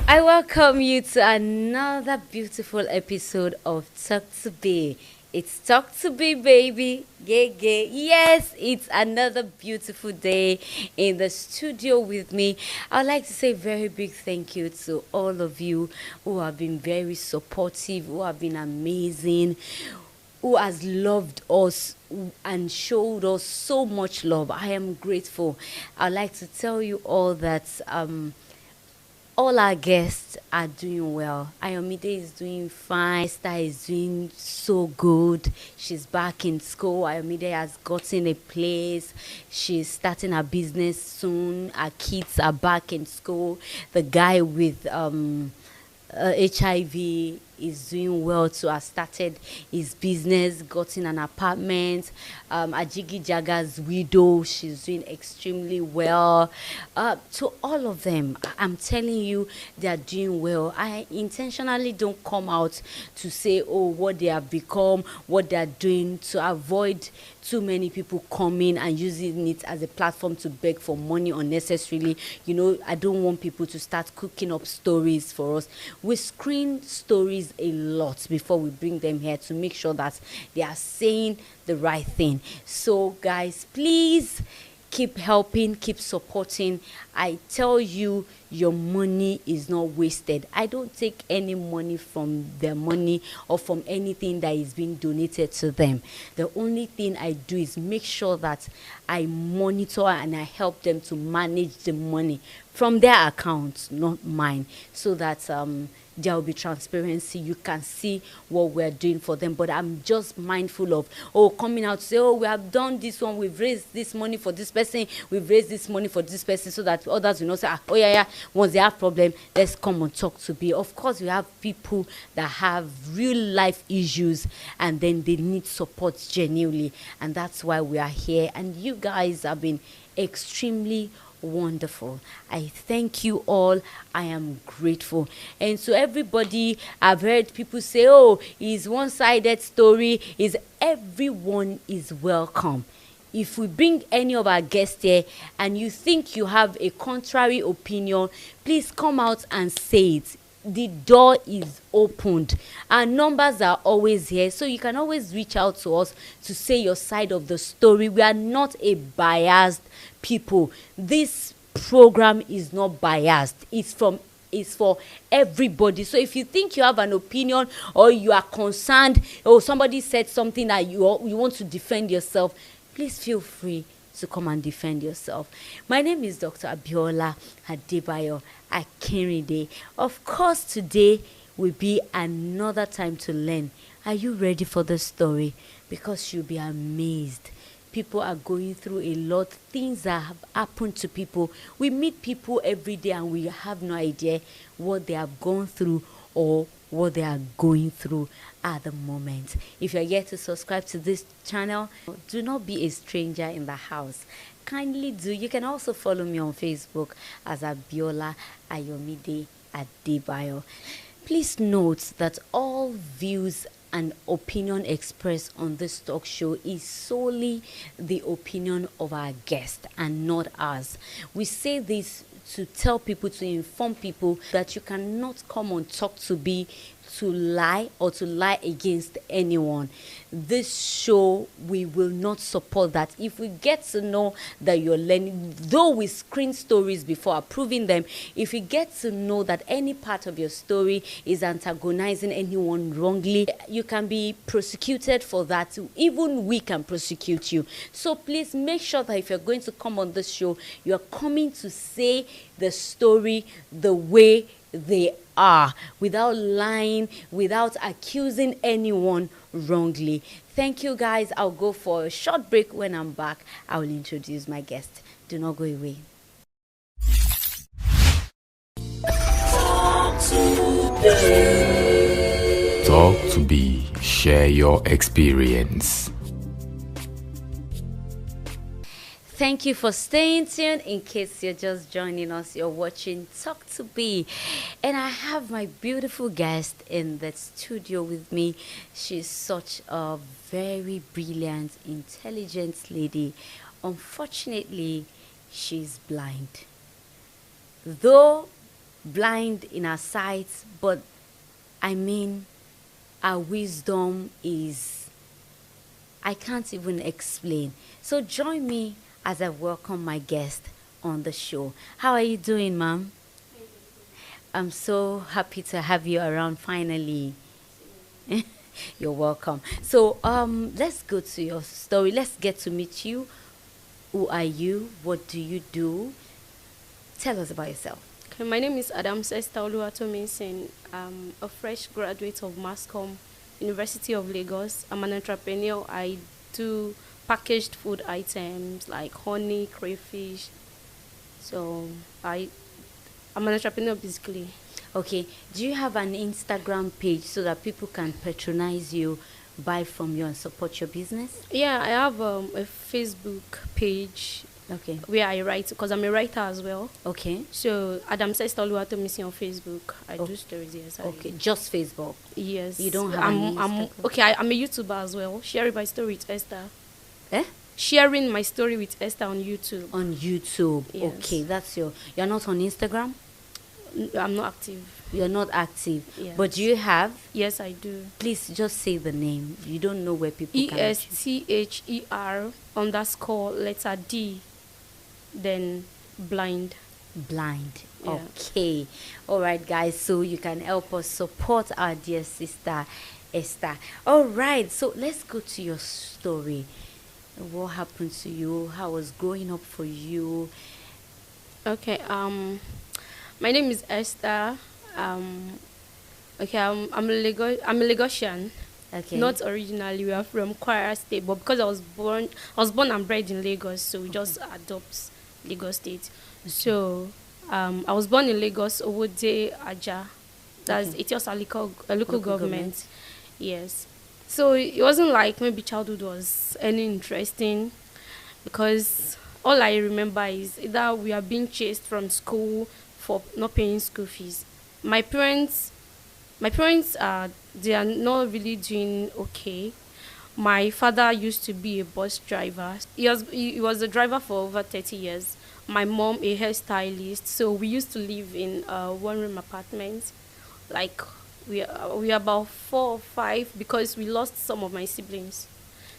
I welcome you to another beautiful episode of Talk to Be. It's Talk to Be, baby. Yeah, yeah. Yes, it's another beautiful day in the studio with me. I'd like to say a very big thank you to all of you who have been very supportive, who have been amazing, who has loved us and showed us so much love. I am grateful. I'd like to tell you all that all our guests are doing well. Ayomide is doing fine. Esther is doing so good. She's back in school. Ayomide has gotten a place. She's starting her business soon. Our kids are back in school. The guy with HIV is doing well too. Has started his business, gotten an apartment. Ajigi Jaga's widow, she's doing extremely well. To all of them, I'm telling you, they are doing well. I intentionally don't come out to say, oh, what they have become, what they are doing, to avoid too many people coming and using it as a platform to beg for money unnecessarily. You know, I don't want people to start cooking up stories for us. We screen stories a lot before we bring them here to make sure that they are saying the right thing. So, guys, please keep helping, keep supporting. I tell you, your money is not wasted. I don't take any money from their money or from anything that is being donated to them. The only thing I do is make sure that I monitor and I help them to manage the money from their accounts, not mine, so that there will be transparency. You can see what we're doing for them. But I'm just mindful of, coming out to say, we have done this one, we've raised this money for this person, we've raised this money for this person, so that others will not say, yeah, once they have problem, let's come and talk to be. Of course, we have people that have real life issues and then they need support genuinely. And that's why we are here. And you guys have been extremely wonderful. I thank you all. I am grateful. And so everybody, I've heard people say, it's one-sided story. Is everyone is welcome. If we bring any of our guests here and you think you have a contrary opinion, please come out and say it. The door is opened. Our numbers are always here, so you can always reach out to us to say your side of the story. We are not a biased people. This program is not biased. It's for everybody. So if you think you have an opinion or you are concerned or somebody said something that you want to defend yourself, please feel free to come and defend yourself. My name is Dr. Abiola Adebayo Akinride. Of course, today will be another time to learn. Are you ready for the story? Because you'll be amazed. People are going through a lot. Things that have happened to people. We meet people every day and we have no idea what they have gone through or what they are going through at the moment. If you're yet to subscribe to this channel, do not be a stranger in the house. Kindly do. You can also follow me on Facebook as Abiola Ayomide Adebayo. Please note that all views and opinion expressed on this talk show is solely the opinion of our guest and not ours. We say this to tell people, to inform people that you cannot come on Talk to Be to lie or to lie against anyone. This show, we will not support that. If we get to know that you're learning, though we screen stories before approving them, if we get to know that any part of your story is antagonizing anyone wrongly, you can be prosecuted for that. Even we can prosecute you. So please make sure that if you're going to come on this show, you're coming to say the story the way they are, without lying, without accusing anyone wrongly. Thank you, guys. I'll go for a short break. When I'm back, I will introduce my guest. Do not go away. Talk to Be. Share your experience. Thank you for staying tuned. In case you're just joining us, you're watching Talk to Be. And I have my beautiful guest in the studio with me. She's such a very brilliant, intelligent lady. Unfortunately, she's blind. Though blind in our sight, but I mean, our wisdom is, I can't even explain. So join me as I welcome my guest on the show. How are you doing, ma'am? I'm so happy to have you around finally. You're welcome. So let's go to your story. Let's get to meet you. Who are you? What do you do? Tell us about yourself. Okay, my name is Esther Oluwatomisin. I'm a fresh graduate of Mascom, University of Lagos. I'm an entrepreneur. I do packaged food items like honey, crayfish. So I'm an entrepreneur basically. Okay. Do you have an Instagram page so that people can patronize you, buy from you, and support your business? Yeah, I have a Facebook page. Okay. Where I write, because I'm a writer as well. Okay. So Esther Oluwatomisin on Facebook. I do stories, yes. Okay, just Facebook. Yes. You don't have an Instagram? I'm a YouTuber as well. Sharing my story with Esther. Eh? Sharing my story with Esther on YouTube. On YouTube. Yes. Okay, you're not on Instagram? I'm not active. You're not active. Yes. But do you have? Yes, I do. Please just say the name. You don't know where people can ESTHER_D, then blind. Blind. Yeah. Okay. All right, guys. So you can help us support our dear sister Esther. All right. So let's go to your story. What happened to you? How was growing up for you? Okay. My name is Esther. Okay. I'm a Lagosian. Okay. Not originally. We are from Kwara State, but because I was born and bred in Lagos, so we just adopt Lagos State. Okay. So I was born in Lagos, Owode Aja. That's Okay. it was a local government. Yes. So it wasn't like maybe childhood was any interesting, because all I remember is either we are being chased from school for not paying school fees. My parents are, they are not really doing okay. My father used to be a bus driver. He was a driver for over 30 years. My mom a hairstylist. So we used to live in a one-room apartment. Like we are about 4 or 5 because we lost some of my siblings.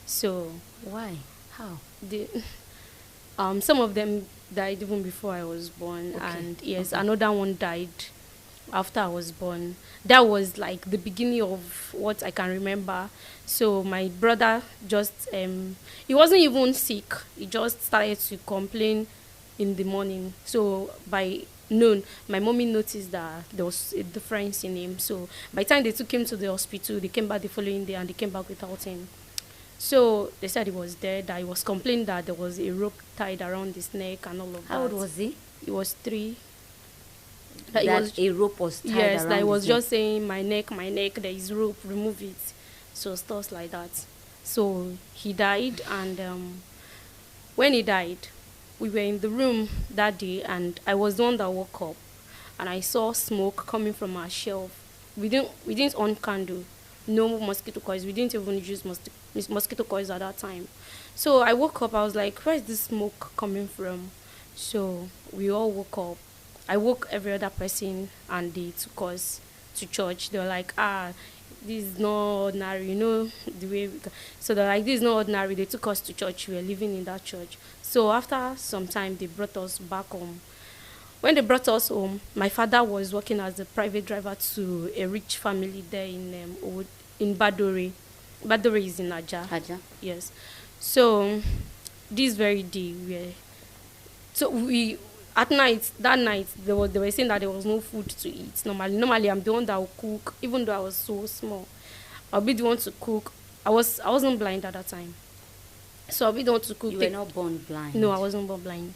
So Why? How? some of them died even before I was born, Okay. and yes, Okay. another one died after I was born. That was like the beginning of what I can remember. So my brother just he wasn't even sick. He just started to complain in the morning. So by noon, my mommy noticed that there was a difference in him. So by the time they took him to the hospital, they came back the following day and they came back without him. So they said he was dead. That he was complaining that there was a rope tied around his neck and all of that. How old was he? He was 3. That he was, a rope was tied yes, around that he was his neck. just saying, my neck, there is rope, remove it. So stuff like that. So he died, and when he died, we were in the room that day, and I was the one that woke up, and I saw smoke coming from our shelf. We didn't on candle, no mosquito coils. We didn't even use mosquito coils at that time. So I woke up. I was like, where is this smoke coming from? So we all woke up. I woke every other person, and they took us to church. They were like, this is not ordinary, the way so they're like, this is not ordinary. They took us to church. We were living in that church. So after some time, they brought us back home. When they brought us home, my father was working as a private driver to a rich family there in Badore. Badore is in Aja. Yes. So this very day, at night, that night, they were saying that there was no food to eat. Normally, I'm the one that will cook, even though I was so small. I'll be the one to cook. I wasn't blind at that time. So I'll be the one to cook. You were not born blind? No, I wasn't born blind.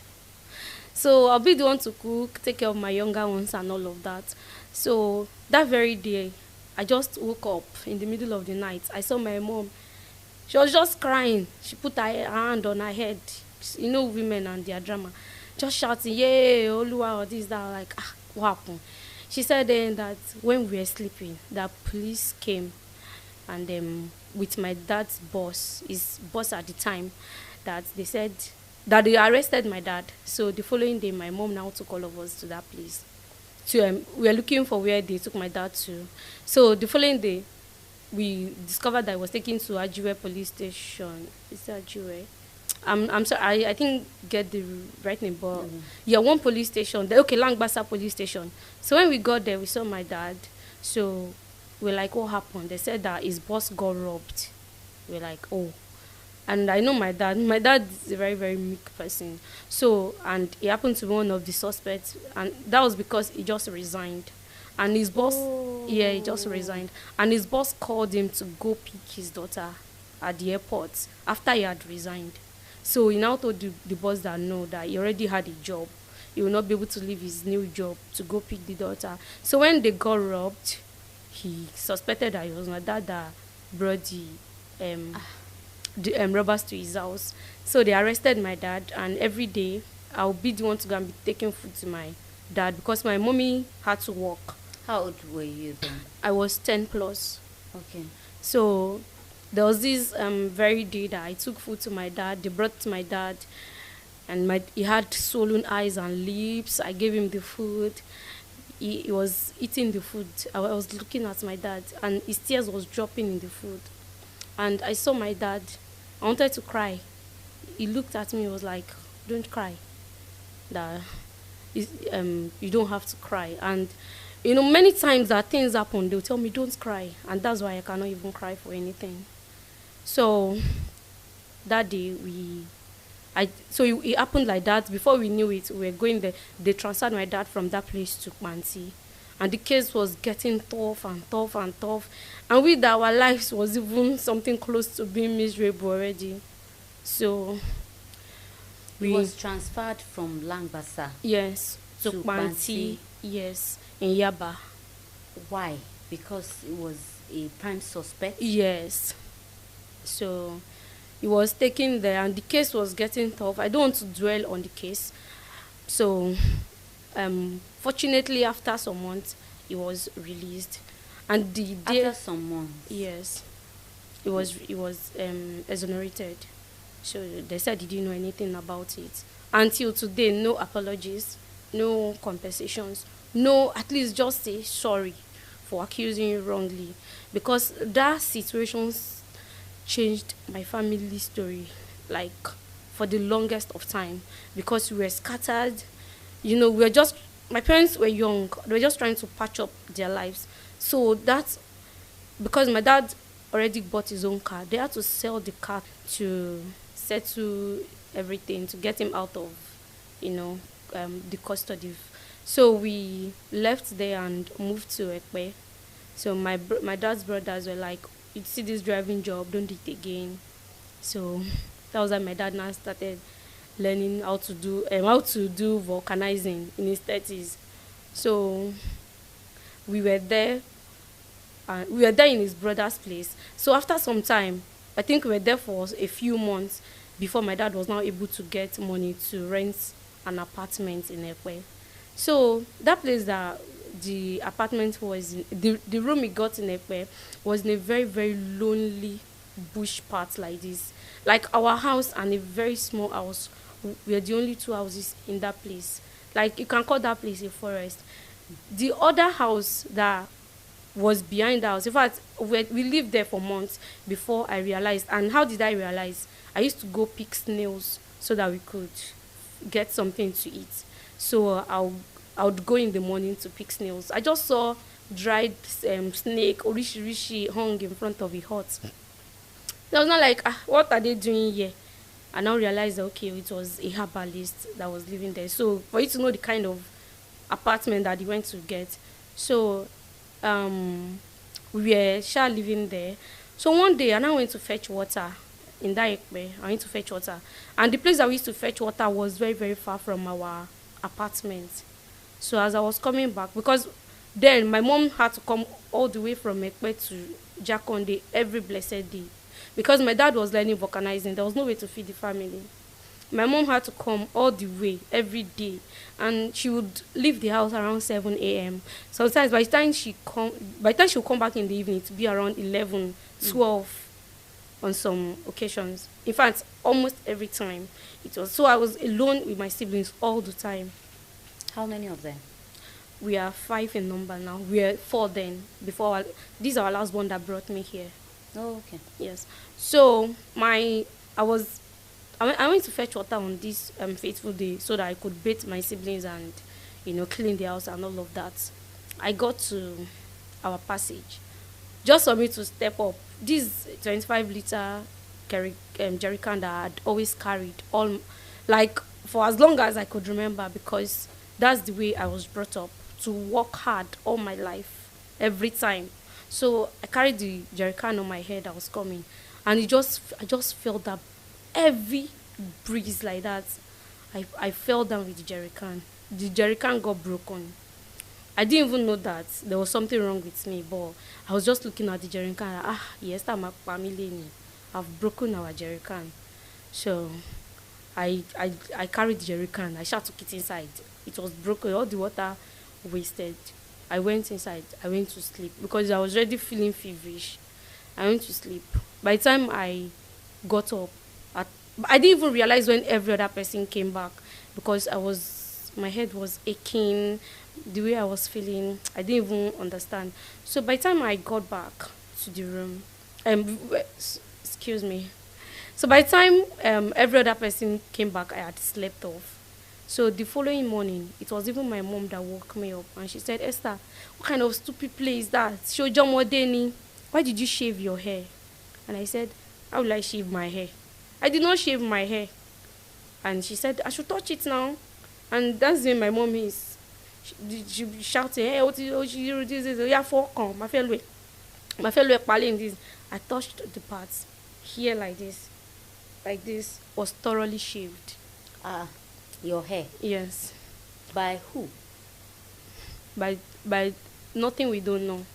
So I'll be the one to cook, take care of my younger ones and all of that. So that very day, I just woke up in the middle of the night. I saw my mom. She was just crying. She put her hand on her head. Women and their drama. Just shouting, yay, Oluwa, or this, that. Like, what happened? She said then that when we were sleeping, that police came, and with my dad's boss, his boss at the time, that they said that they arrested my dad. So the following day, my mom now took all of us to that place we were looking for where they took my dad to. So the following day, we discovered that I was taken to Ajiwe police station. Is that Ajiwe? I'm sorry, I think get the right name, but yeah, one police station. Okay, Langbasa police station. So when we got there, we saw my dad. So we're like, what happened? They said that his boss got robbed. We're like, oh. And I know my dad. My dad is a very, very meek person. So, and he happened to be one of the suspects. And that was because he just resigned. And his boss, he just resigned. And his boss called him to go pick his daughter at the airport after he had resigned. So he now told the boss that no, that he already had a job. He will not be able to leave his new job to go pick the daughter. So when they got robbed, he suspected that it was my dad that brought the robbers to his house. So they arrested my dad, and every day I'll be the one to go and be taking food to my dad because my mommy had to work. How old were you then? I was 10 plus. Okay. So there was this very day that I took food to my dad. They brought to my dad, and he had swollen eyes and lips. I gave him the food. He was eating the food. I was looking at my dad, and his tears was dropping in the food. And I saw my dad. I wanted to cry. He looked at me. He was like, "Don't cry. That you don't have to cry." And many times that things happen, they'll tell me, "Don't cry," and that's why I cannot even cry for anything. So that day it happened like that. Before we knew it, we were going there. They transferred my dad from that place to Kwanti. And the case was getting tough and tough and tough. And with that, our lives was even something close to being miserable already. So we was transferred from Langbasa. Yes, to Kwanti. Yes, in Yaba. Why? Because it was a prime suspect? Yes. So he was taken there, and the case was getting tough. I don't want to dwell on the case. So fortunately, after some months, he was released. And the day after some months? Yes. He was exonerated. So they said he didn't know anything about it. Until today, no apologies, no compensations, no, at least just say sorry for accusing you wrongly. Because that situation changed my family story, like, for the longest of time. Because we were scattered. My parents were young. They were just trying to patch up their lives. So that's because my dad already bought his own car. They had to sell the car to settle everything, to get him out of, the custody. So we left there and moved to Ekpe. So my dad's brothers were like, "You see this driving job, don't do it again." So that was when my dad now started learning how to do vulcanizing in his 30s. So we were there in his brother's place. So after some time, I think we were there for a few months before my dad was now able to get money to rent an apartment in Ekwe. So that place that the apartment was in, the room he got in Ekwe was in a very, very lonely bush part like this. Like our house and a very small house. We are the only two houses in that place. Like, you can call that place a forest. The other house that was behind the house, in fact, we lived there for months before I realized. And how did I realize? I used to go pick snails so that we could get something to eat. So I would go in the morning to pick snails. I just saw dried snake, orishi hung in front of a hut. I was not like, what are they doing here? I now realized that, okay, it was a herbalist that was living there. So for you to know the kind of apartment that he went to get. So we were living there. So one day I now went to fetch water in that Ekpe. I went to fetch water. And the place that we used to fetch water was very, very far from our apartment. So as I was coming back, because then my mom had to come all the way from Ekpe to Jakonde every blessed day. Because my dad was learning vulcanizing, there was no way to feed the family. My mom had to come all the way every day, and she would leave the house around 7 a.m. Sometimes by the time she would come back in the evening, to be around 11, 12 on some occasions. In fact, almost every time it was. So I was alone with my siblings all the time. How many of them? we are 5 in number now. We are 4 then. This is our last one that brought me here. Oh, okay. Yes. So I went to fetch water on this fateful day so that I could bathe my siblings and, clean the house and all of that. I got to our passage just for me to step up. This 25-liter jerry can that I had always carried like for as long as I could remember, because that's the way I was brought up, to work hard all my life, every time. So I carried the jerry can on my head. I was coming, and I just felt that heavy breeze like that. I fell down with the jerry can. The jerry can got broken. I didn't even know that there was something wrong with me, but I was just looking at the jerry can. Yes, I'm a family. I've broken our jerry can. So I carried the jerry can. I shot took it inside. It was broken. All the water wasted. I went inside. I went to sleep because I was already feeling feverish. I went to sleep. By the time I got up, I didn't even realize when every other person came back, because my head was aching, the way I was feeling, I didn't even understand. So by the time I got back to the room, excuse me. So by the time every other person came back, I had slept off. So the following morning, it was even my mom that woke me up, and she said, "Esther, what kind of stupid play is that? Shojomodeni, why did you shave your hair?" And I said, "How will I shave my hair? I did not shave my hair." And she said, "I should touch it now." And that's when my mom is. She be shouting, "Hey, what is this? Yeah, come, my fellow, in this." I touched the parts here like this was thoroughly shaved. Your hair? Yes. By who? By nothing we don't know.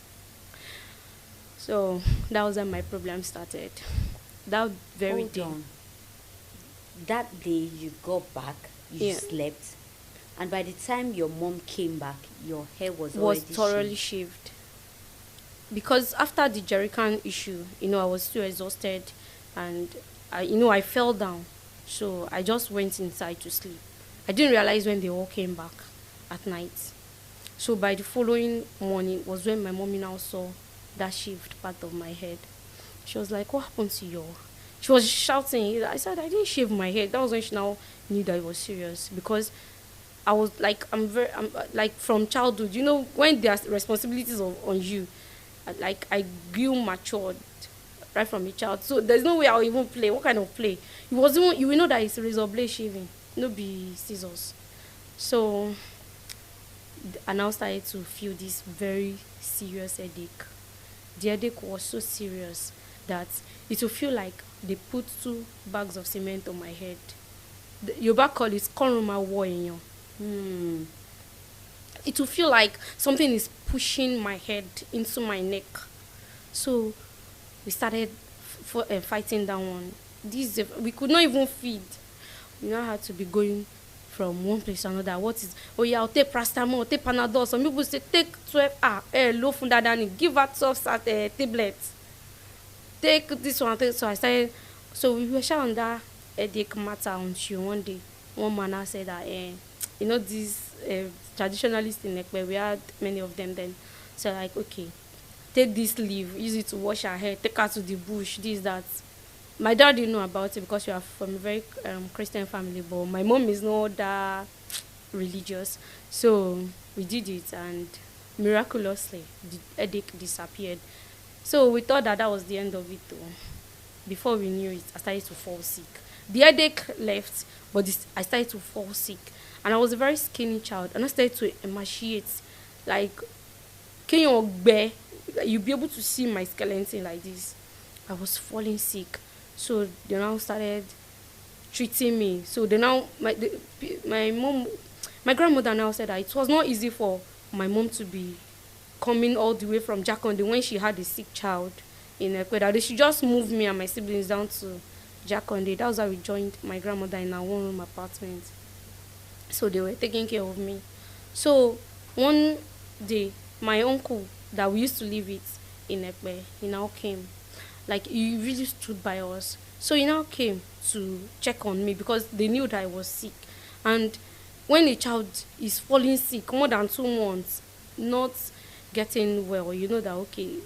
So that was when my problem started. That very Hold day. on. That day you got back, you slept, and by the time your mom came back, your hair was already thoroughly shaved. Because after the jerrycan issue, I was too exhausted, and I fell down. So I just went inside to sleep. I didn't realize when they all came back at night. So by the following morning was when my mommy now saw that shaved part of my head. She was like, "What happened to your?" She was shouting. I said, "I didn't shave my head." That was when she now knew that it was serious, because I was like, I'm like from childhood, when there's responsibilities on you, I grew matured right from a child. So there's no way I'll even play. What kind of play? It was even, you will know that it's razor blade shaving, no be scissors. So I now started to feel this very serious headache. The headache was so serious that it will feel like they put 2 bags of cement on my head. Your back call is koruma warrior. It will feel like something is pushing my head into my neck. So we started fighting that one. We could not even feed. We now had to be going from one place to another. I'll take paracetamol, take Panadol. Some people say take 12 low fundadani, give her 12 tablets. Take this one. So we were on that headache matter until one day, one man said that these traditionalists in Ekpe, we had many of them then. So like, okay, take this leaf, use it to wash her hair, take her to the bush, this, that. My dad didn't know about it because we are from a very Christian family, but my mom is not that religious. So we did it, and miraculously, the headache disappeared. So we thought that was the end of it, though. Before we knew it, I started to fall sick. The headache left, but I started to fall sick. And I was a very skinny child, and I started to emaciate. Like, can you bear? You'll be able to see my skeleton like this. I was falling sick. So they now started treating me. So they now, my grandmother now said that it was not easy for my mom to be coming all the way from Jakonde when she had a sick child in Ecuador. They should just move me and my siblings down to Jakonde. That was how we joined my grandmother in our one-room apartment. So they were taking care of me. So one day, my uncle that we used to live with in Ekpe, he now came. Like, he really stood by us. So he now came to check on me because they knew that I was sick. And when a child is falling sick more than 2 months, not getting well, you know that, okay,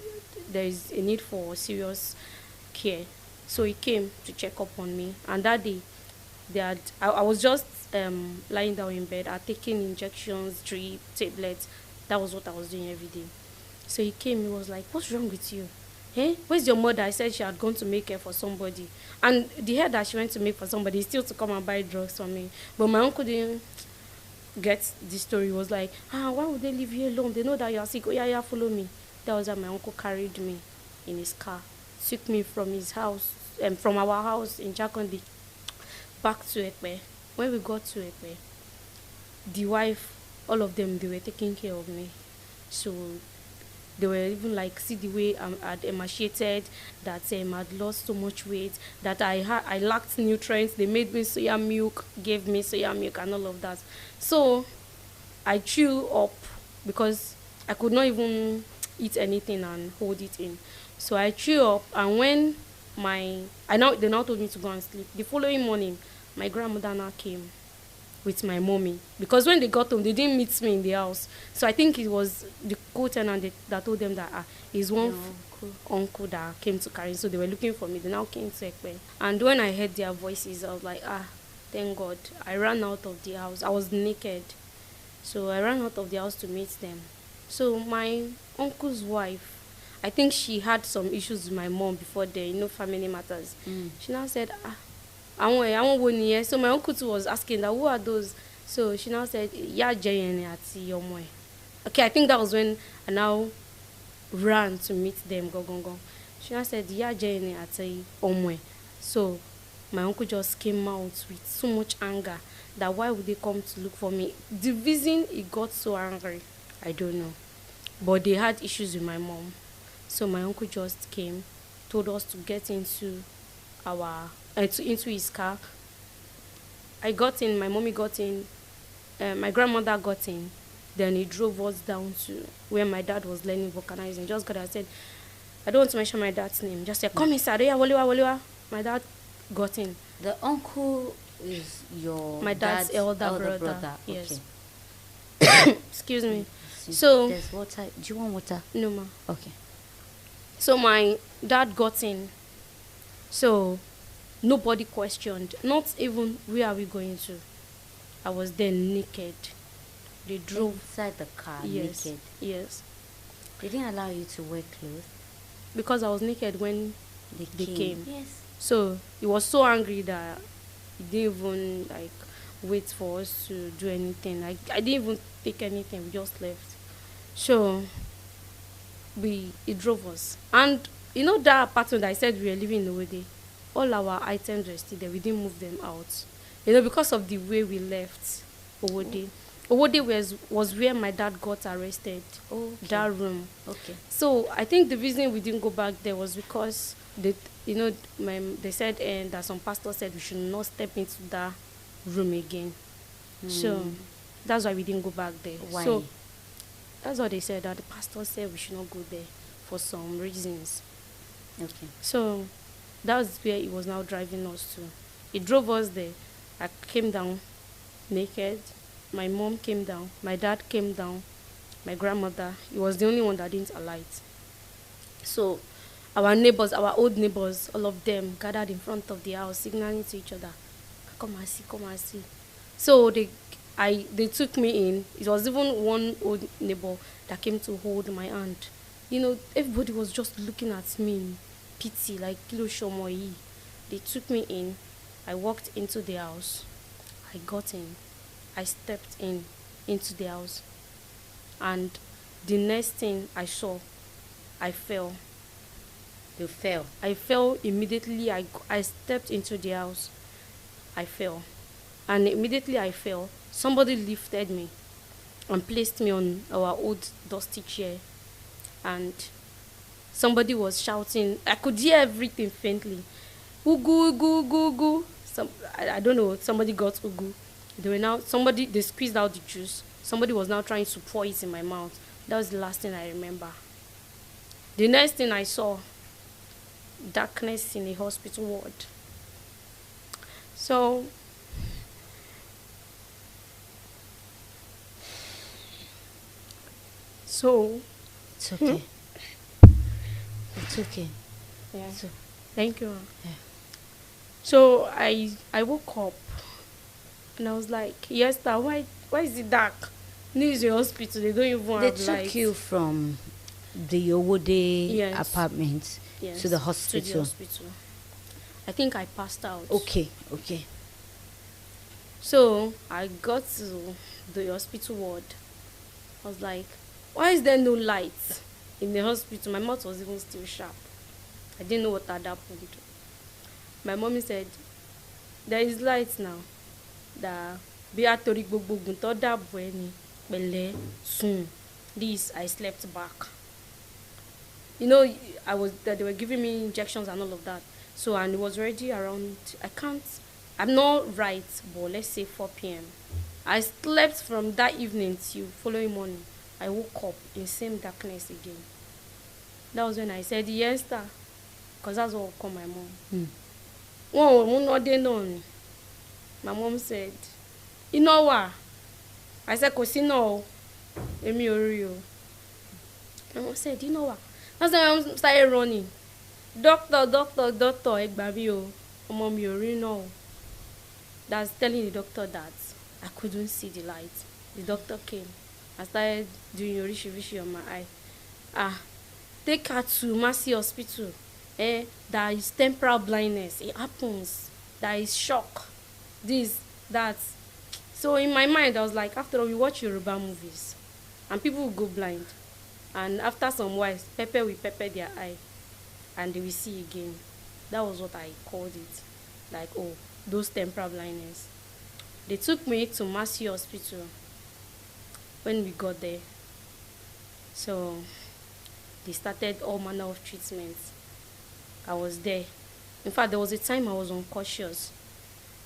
there is a need for serious care. So he came to check up on me. And that day, I was just lying down in bed. I had taken injections, drip, tablets. That was what I was doing every day. So he came, he was like, what's wrong with you? Hey, where's your mother? I said she had gone to make hair for somebody. And the hair that she went to make for somebody is still to come and buy drugs for me. But my uncle didn't get the story. He was like, why would they leave you alone? They know that you're sick. Oh, yeah, follow me. That was how my uncle carried me in his car, took me from his house, from our house in Jakondi, back to Ekpe. When we got to Ekpe, the wife, all of them, they were taking care of me. So they were even like, see the way I'd emaciated, that I'd lost so much weight, that I lacked nutrients. They made me soya milk, gave me soya milk and all of that. So I threw up because I could not even eat anything and hold it in. So I threw up, and when they now told me to go and sleep. The following morning, my grandmother now came with my mommy, because when they got home, they didn't meet me in the house. So I think it was the co-tenant that told them that is one uncle that came to carry. So they were looking for me. They now came to Ekpe. And when I heard their voices, I was like, thank God. I ran out of the house. I was naked. So I ran out of the house to meet them. So my uncle's wife, I think she had some issues with my mom before family matters. She now said, I won't win here. So my uncle too was asking that, who are those? So she now said, yeah, Jayene ati Yomoy. Okay, I think that was when I now ran to meet them. Go. She now said, yeah, Jayene ati Yomoy. So my uncle just came out with so much anger that why would they come to look for me? The reason he got so angry, I don't know. But they had issues with my mom. So my uncle just came, told us to get into into his car. I got in, my mommy got in, my grandmother got in. Then he drove us down to where my dad was learning vulcanizing. Just got there, I said, I don't want to mention my dad's name. Just said, come inside. Yeah, waliwa. My dad got in. The uncle is your my dad's elder brother. Yes. Okay. Excuse me. So there's water. Do you want water? No, ma. Okay. So my dad got in. So nobody questioned. Not even where are we going to. I was there naked. They drove inside the car. Yes. Naked. Yes. They didn't allow you to wear clothes because I was naked when they came. Yes. So he was so angry that he didn't even wait for us to do anything. I didn't even take anything. We just left. So he drove us. And you know that apartment that I said we were living in Owode, all our items were still there. We didn't move them out. Because of the way we left Owode. Owode was where my dad got arrested. Okay. That room. Okay. So I think the reason we didn't go back there was because they said that some pastor said we should not step into that room again. So that's why we didn't go back there. Why? So that's what they said, that the pastor said we should not go there for some reasons. Okay. So that was where he was now driving us to. He drove us there. I came down naked. My mom came down. My dad came down. My grandmother. He was the only one that didn't alight. So our neighbors, our old neighbors, all of them gathered in front of the house, signaling to each other, come and see, come and see. So they took me in. It was even one old neighbor that came to hold my hand. Everybody was just looking at me in pity, like Kilo Shomoyi. They took me in. I walked into the house. I got in. I stepped into the house. And the next thing I saw, I fell. You fell? I fell immediately. I stepped into the house. I fell. And immediately I fell. Somebody lifted me and placed me on our old dusty chair. And somebody was shouting. I could hear everything faintly. Ugu, ugu, ugu, ugu. I don't know. Somebody got ugu. They squeezed out the juice. Somebody was now trying to pour it in my mouth. That was the last thing I remember. The next thing I saw, darkness in a hospital ward. So So, It's okay. It's okay. yeah. So, Thank you. yeah. So I woke up and I was like, yes, sir, why is it dark? This is a hospital. They don't even They have took lights. you from the Owode Yes. apartment Yes, to the To the hospital. hospital. I think I passed out. Okay, okay. So I got to the hospital ward. I was like, why is there no light in the hospital? My mouth was even still sharp. I didn't know what had happened. My mommy said, there is light now. That bí àtòrí gbogbo ògùn tó dàbò ẹni pẹ̀lẹ́ sùn. This I slept back. You know, they were giving me injections and all of that. So, and it was already around, I'm not right, but let's say 4 p.m. I slept from that evening till following morning. I woke up in same darkness again. That was when I said, yes, sir. Because that's what called my mom. Mm. My mom said, you know what? I said, kò sí náà o. Èmi ò rí o. My mom said, you know what? That's when I started running. Doctor, ẹ gbà mí o. Ọmọ mi ò rí náà o. That's telling the doctor that I couldn't see the light. The doctor came. I started doing oríṣiríṣi on my eye. Take her to Mercy Hospital. There is temporal blindness. It happens. There is shock. This, that. So in my mind, I was like, after all, we watch Yoruba movies, and people will go blind, and after some while, pepper will pepper their eye, and they will see again. That was what I called it, like, oh, those temporal blindness. They took me to Mercy Hospital when we got there. So they started all manner of treatments. I was there. In fact, there was a time I was unconscious,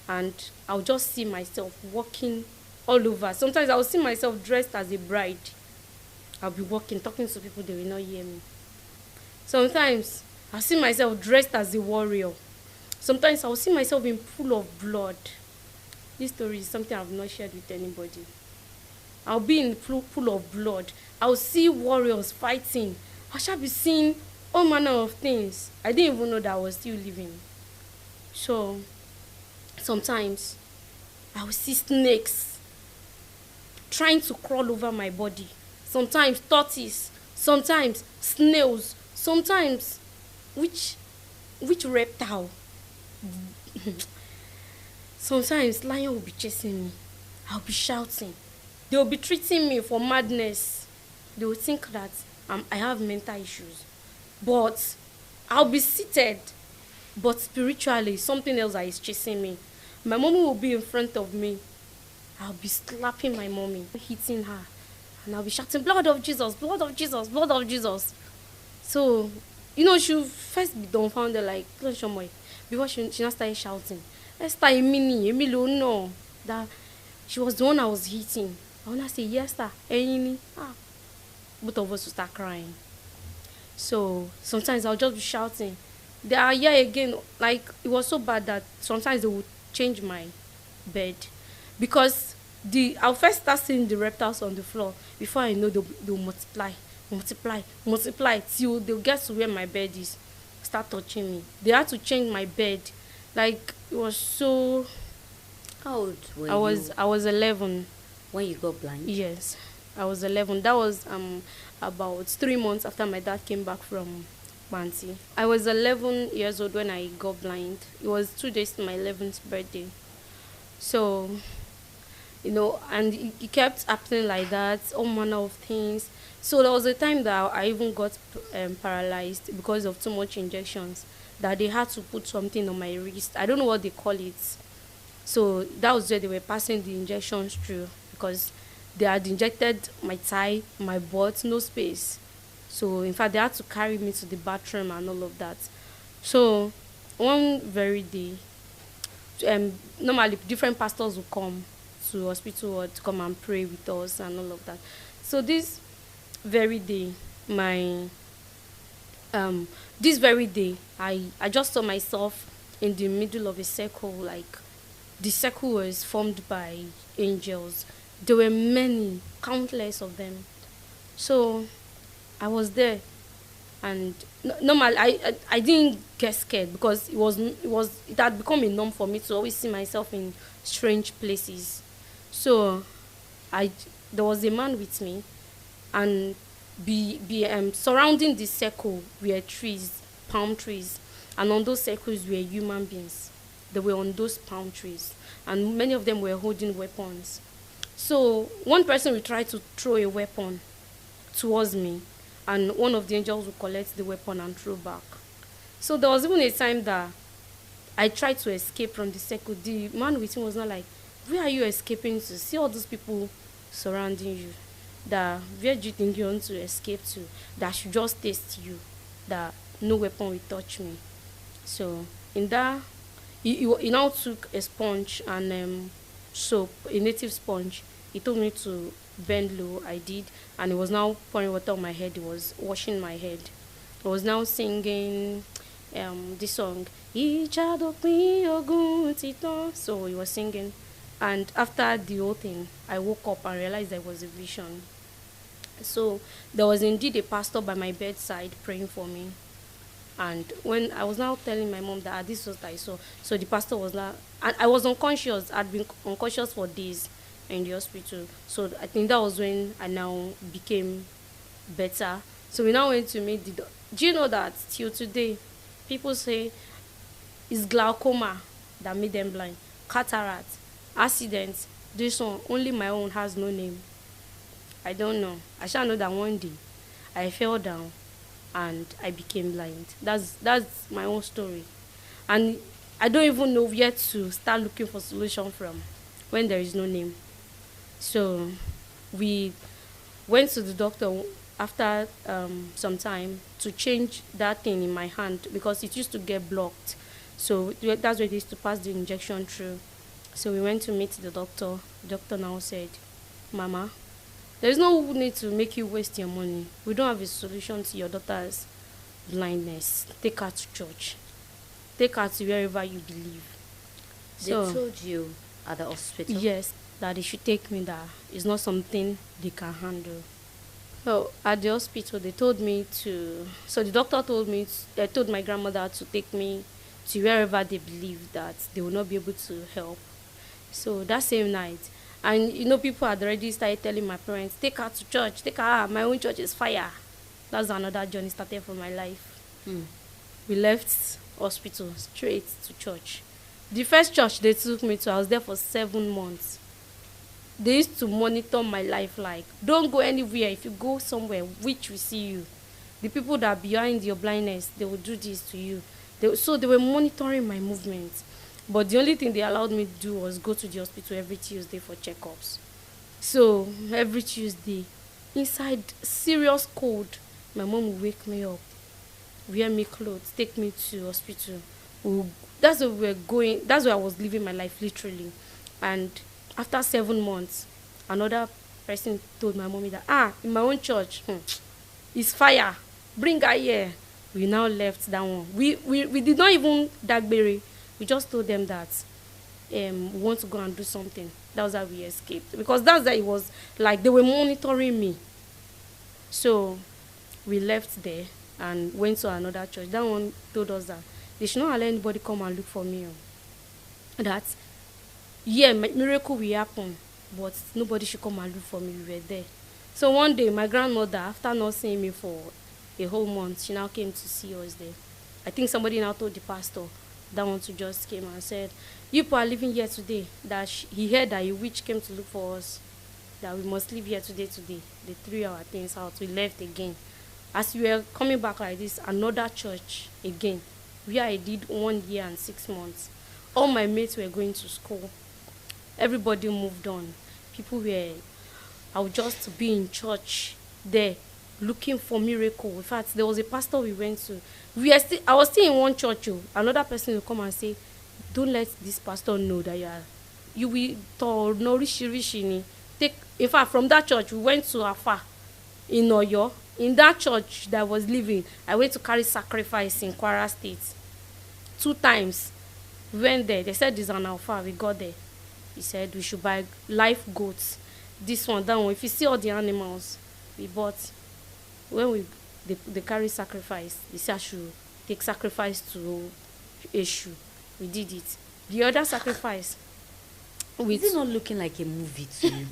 and I would just see myself walking all over. Sometimes I would see myself dressed as a bride. I'll be walking, talking to people, they will not hear me. Sometimes I see myself dressed as a warrior. Sometimes I will see myself in pool of blood. This story is something I've not shared with anybody. I'll be in pool of blood. I'll see warriors fighting. I shall be seeing all manner of things. I didn't even know that I was still living. So sometimes I will see snakes trying to crawl over my body. Sometimes tortoise, sometimes snails, sometimes which reptile. Sometimes lion will be chasing me. I'll be shouting. They will be treating me for madness. They will think that I have mental issues. But I'll be seated, but spiritually something else that is chasing me. My mommy will be in front of me. I'll be slapping my mommy, hitting her, and I'll be shouting, blood of Jesus, blood of Jesus, blood of Jesus. So, she'll first be dumbfounded, like, before she now started shouting, Esther, Emily, no, that she was the one I was hitting. I want to say, yes, sir, Emily. Both of us will start crying. So sometimes I'll just be shouting. They are here again. Like, it was so bad that sometimes they would change my bed, because I'll first start seeing the reptiles on the floor. Before I know, they'll multiply till they'll get to where my bed is, start touching me. They had to change my bed. Like, it was so. How old were you? I was 11 when you got blind. Yes, I was 11. That was about 3 months after my dad came back from Bansi. I was 11 years old when I got blind. It was 2 days to my 11th birthday. So, and it kept happening like that, all manner of things. So there was a time that I even got paralyzed because of too much injections, that they had to put something on my wrist. I don't know what they call it. So that was where they were passing the injections through, because they had injected my thigh, my butt, no space. So in fact, they had to carry me to the bathroom and all of that. So one very day, normally different pastors will come to hospital or to come and pray with us and all of that. So this very day, I just saw myself in the middle of a circle. Like, the circle was formed by angels. There were many, countless of them. So I was there, and normal. I didn't get scared because it had become a norm for me to always see myself in strange places. So I there was a man with me, and surrounding the circle were trees, palm trees, and on those circles were human beings. They were on those palm trees, and many of them were holding weapons. So one person will try to throw a weapon towards me, and one of the angels will collect the weapon and throw back. So there was even a time that I tried to escape from the circle. The man with me was not like, where are you escaping to? See all those people surrounding you. That where do you think you want to escape to? That should just taste you. That no weapon will touch me. So in that, he now took a sponge and soap, a native sponge. He told me to bend low. I did, and he was now pouring water on my head. He was washing my head. I was now singing this song. So he was singing, and after the whole thing, I woke up and realized there was a vision. So there was indeed a pastor by my bedside praying for me. And when I was now telling my mom that this was what I saw, so the pastor was now, and I was unconscious. I'd been unconscious for days in the hospital. So I think that was when I now became better. So we now went to meet do you know that till today, people say it's glaucoma that made them blind, cataract, accident. This one, only my own has no name. I don't know. I shall know that one day I fell down and I became blind. That's my own story. And I don't even know where to start looking for solution from when there is no name. So we went to the doctor after some time to change that thing in my hand because it used to get blocked. So that's why they used to pass the injection through. So we went to meet the doctor. The doctor now said, Mama, there's no need to make you waste your money. We don't have a solution to your daughter's blindness. Take her to church. Take her to wherever you believe. They told you at the hospital? Yes, that they should take me there. It's not something they can handle. So at the hospital, they told me to. So the doctor told me, they told my grandmother to take me to wherever they believe that they will not be able to help. So that same night, and people had already started telling my parents, take her to church, take her. My own church is fire. That's another journey started for my life. We left hospital straight to church. The first church they took me to, I was there for 7 months. They used to monitor my life like, don't go anywhere. If you go somewhere, which will see you. The people that are behind your blindness, they will do this to you. So they were monitoring my movements. But the only thing they allowed me to do was go to the hospital every Tuesday for checkups. So every Tuesday, inside serious cold, my mom would wake me up, wear me clothes, take me to hospital. That's where we were going. That's where I was living my life, literally. And after 7 months, another person told my mommy that, in my own church, it's fire. Bring her here. We now left that one. We did not even dagbere. We just told them that we want to go and do something. That was how we escaped. Because that's how it was like they were monitoring me. So we left there and went to another church. That one told us that they should not allow anybody come and look for me. That, miracle will happen, but nobody should come and look for me. We were there. So one day, my grandmother, after not seeing me for a whole month, she now came to see us there. I think somebody now told the pastor, that one to just came and said, you people are living here today. That he heard that a witch came to look for us. That we must live here today. They threw our things out. We left again. As we were coming back like this, another church again, where I did 1 year and 6 months. All my mates were going to school. Everybody moved on. I would just be in church there, looking for miracle. In fact, there was a pastor we went to. I was still in one church. Another person will come and say, don't let this pastor know that you will no rishi. In fact, from that church, we went to Afa in Oyo. In that church that I was living, I went to carry sacrifice in Kwara State. 2 times. We went there. They said this an Alpha. We got there. He said we should buy live goats. This one, that one. If you see all the animals, we bought. When they carry sacrifice, they say I should take sacrifice to Eshu. We did it. The other sacrifice. Is it not looking like a movie to you?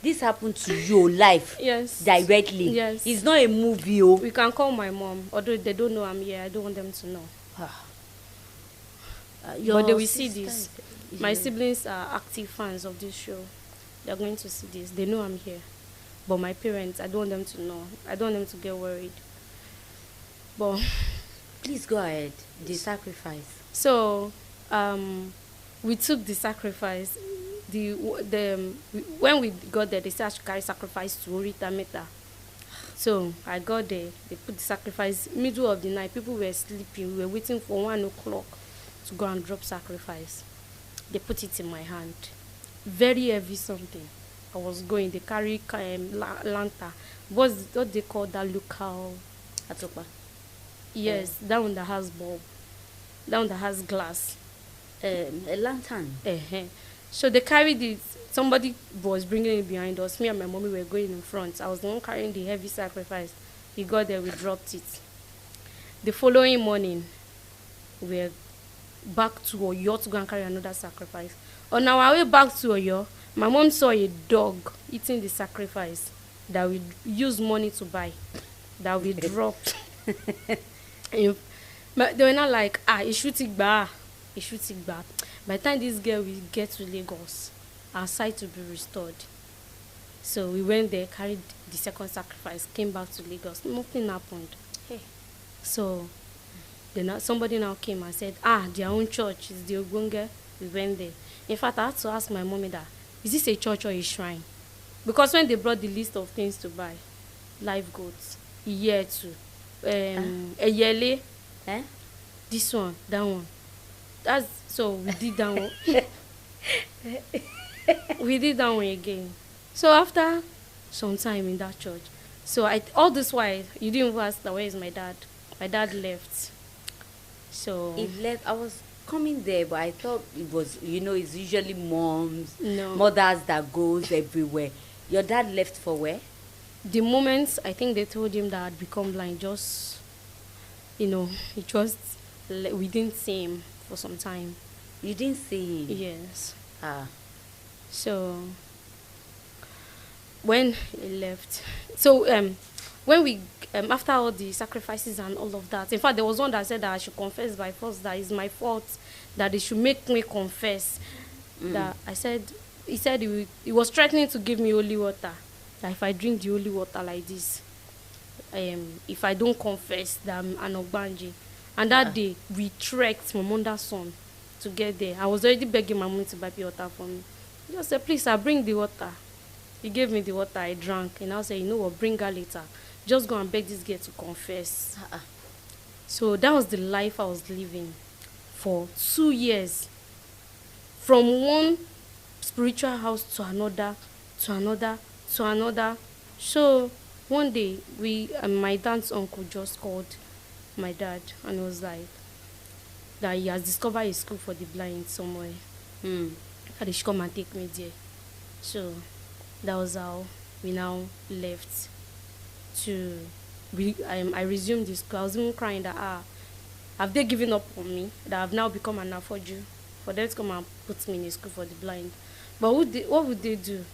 This happened to your life. Yes. Directly. Yes. It's not a movie. Oh. We can call my mom, although they don't know I'm here. I don't want them to know. But they will see this. My siblings are active fans of this show. They're going to see this. They know I'm here. But my parents, I don't want them to know. I don't want them to get worried. But please go ahead. The sacrifice. So, we took the sacrifice. When we got there, they said I should carry sacrifice to Orita Meta. So I got there. They put the sacrifice middle of the night. People were sleeping. We were waiting for 1 o'clock to go and drop sacrifice. They put it in my hand. Very heavy something. I was going. They carry lantern. What they call that local? Atopa. Yes, that one that has bulb. That one that has glass. A lantern. So they carried it. Somebody was bringing it behind us. Me and my mommy were going in front. I was the one carrying the heavy sacrifice. We got there, we dropped it. The following morning, we were back to Oyo to go and carry another sacrifice. On our way back to Oyo, my mom saw a dog eating the sacrifice that we used money to buy, that we dropped. But they were not like, it should take back. It should take back. By the time this girl will get to Lagos, our sight will be restored. So we went there, carried the second sacrifice, came back to Lagos. Nothing happened. Hey. So then somebody now came and said, their own church is the Ogbonge. We went there. In fact, I had to ask my mommy that, is this a church or a shrine? Because when they brought the list of things to buy, live goats, a yele, this one, that one. So we did that one. We did that one again. So after some time in that church, so all this while, you didn't even ask where is my dad? My dad left. So it left. I was coming there, but I thought it was, it's usually mothers that goes everywhere. Your dad left for where? The moment I think they told him that I'd become blind, we didn't see him for some time. You didn't see him? Yes. So when he left, so when we after all the sacrifices and all of that, in fact there was one that said that I should confess by force, that it's my fault, that they should make me confess. That he said he was threatening to give me holy water, that if I drink the holy water like this, if I don't confess, that I'm an Ogbanji. And that day we trekked from under sun to get there. I was already begging my mom to buy pure water for me. He just said, please, I'll bring the water. He gave me the water, I drank, and I said, you know what, bring her later. Just go and beg this girl to confess. So that was the life I was living for 2 years. From one spiritual house to another, to another, to another. So one day, my dad's uncle just called my dad and was like, that he has discovered a school for the blind somewhere. That they should come and take me there. So that was how we now left I resumed the school. I was even crying that have they given up on me, that I've now become an afforju, for them to come and put me in a school for the blind. But what would they do?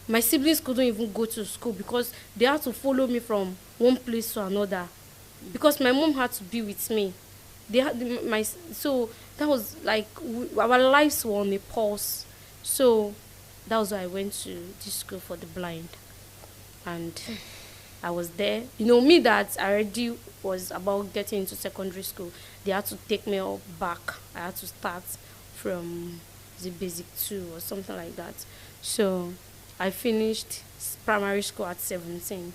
My siblings couldn't even go to school because they had to follow me from one place to another, because my mom had to be with me. So that was like our lives were on a pause. So that was why I went to this school for the blind, and I was there. Me that I already was about getting into secondary school, they had to take me all back. I had to start from the basic 2 or something like that. So I finished primary school at 17.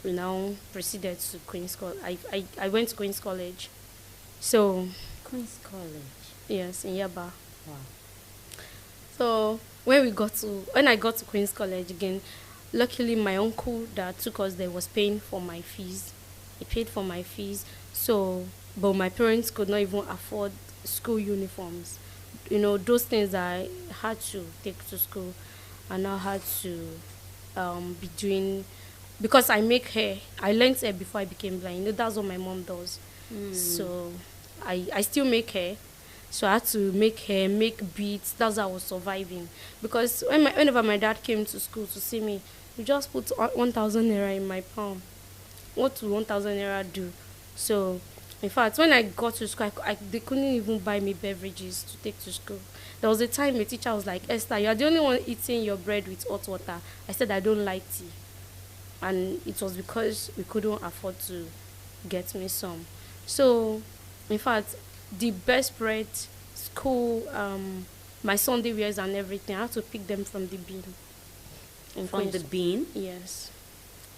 We now proceeded to Queen's College. I went to Queen's College. So Queen's College? Yes, in Yaba. Wow. So when I got to Queen's College again, luckily my uncle that took us there was paying for my fees. He paid for my fees. So, but my parents could not even afford school uniforms. Those things I had to take to school, and I had to be doing because I make hair. I learned hair before I became blind. That's what my mom does. So I still make hair. So I had to make hair, make beads. That's how I was surviving. Because whenever my dad came to school to see me, he just put 1,000 naira in my palm. What will 1,000 naira do? So, in fact, when I got to school, they couldn't even buy me beverages to take to school. There was a time a teacher was like, Esther, you are the only one eating your bread with hot water. I said, I don't like tea. And it was because we couldn't afford to get me some. So, in fact, the best bread, school, my Sunday wears and everything, I had to pick them from the bin. From the bin? Yes.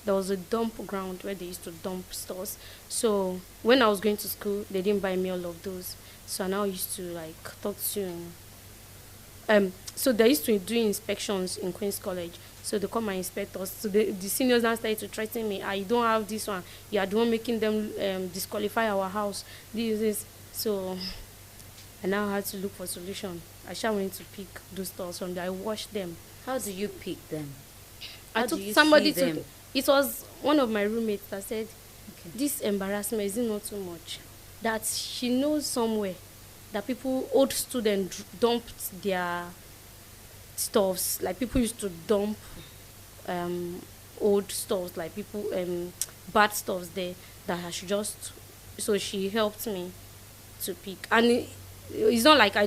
There was a dump ground where they used to dump stores. So when I was going to school, they didn't buy me all of those. So I now used to talk to so they used to do inspections in Queen's College. So they come and inspect us. So the seniors now started to threaten me. You don't have this one. You are the one making them disqualify our house. This. So I now had to look for a solution. I shall went to pick those stores from there. I washed them. How do you pick them? I took somebody to. It was one of my roommates that said, this embarrassment is not too much. That she knows somewhere that old students dumped their stuffs. Like people used to dump old stuffs, like people, bad stuffs there, that I should just. So she helped me to pick. And it's not like I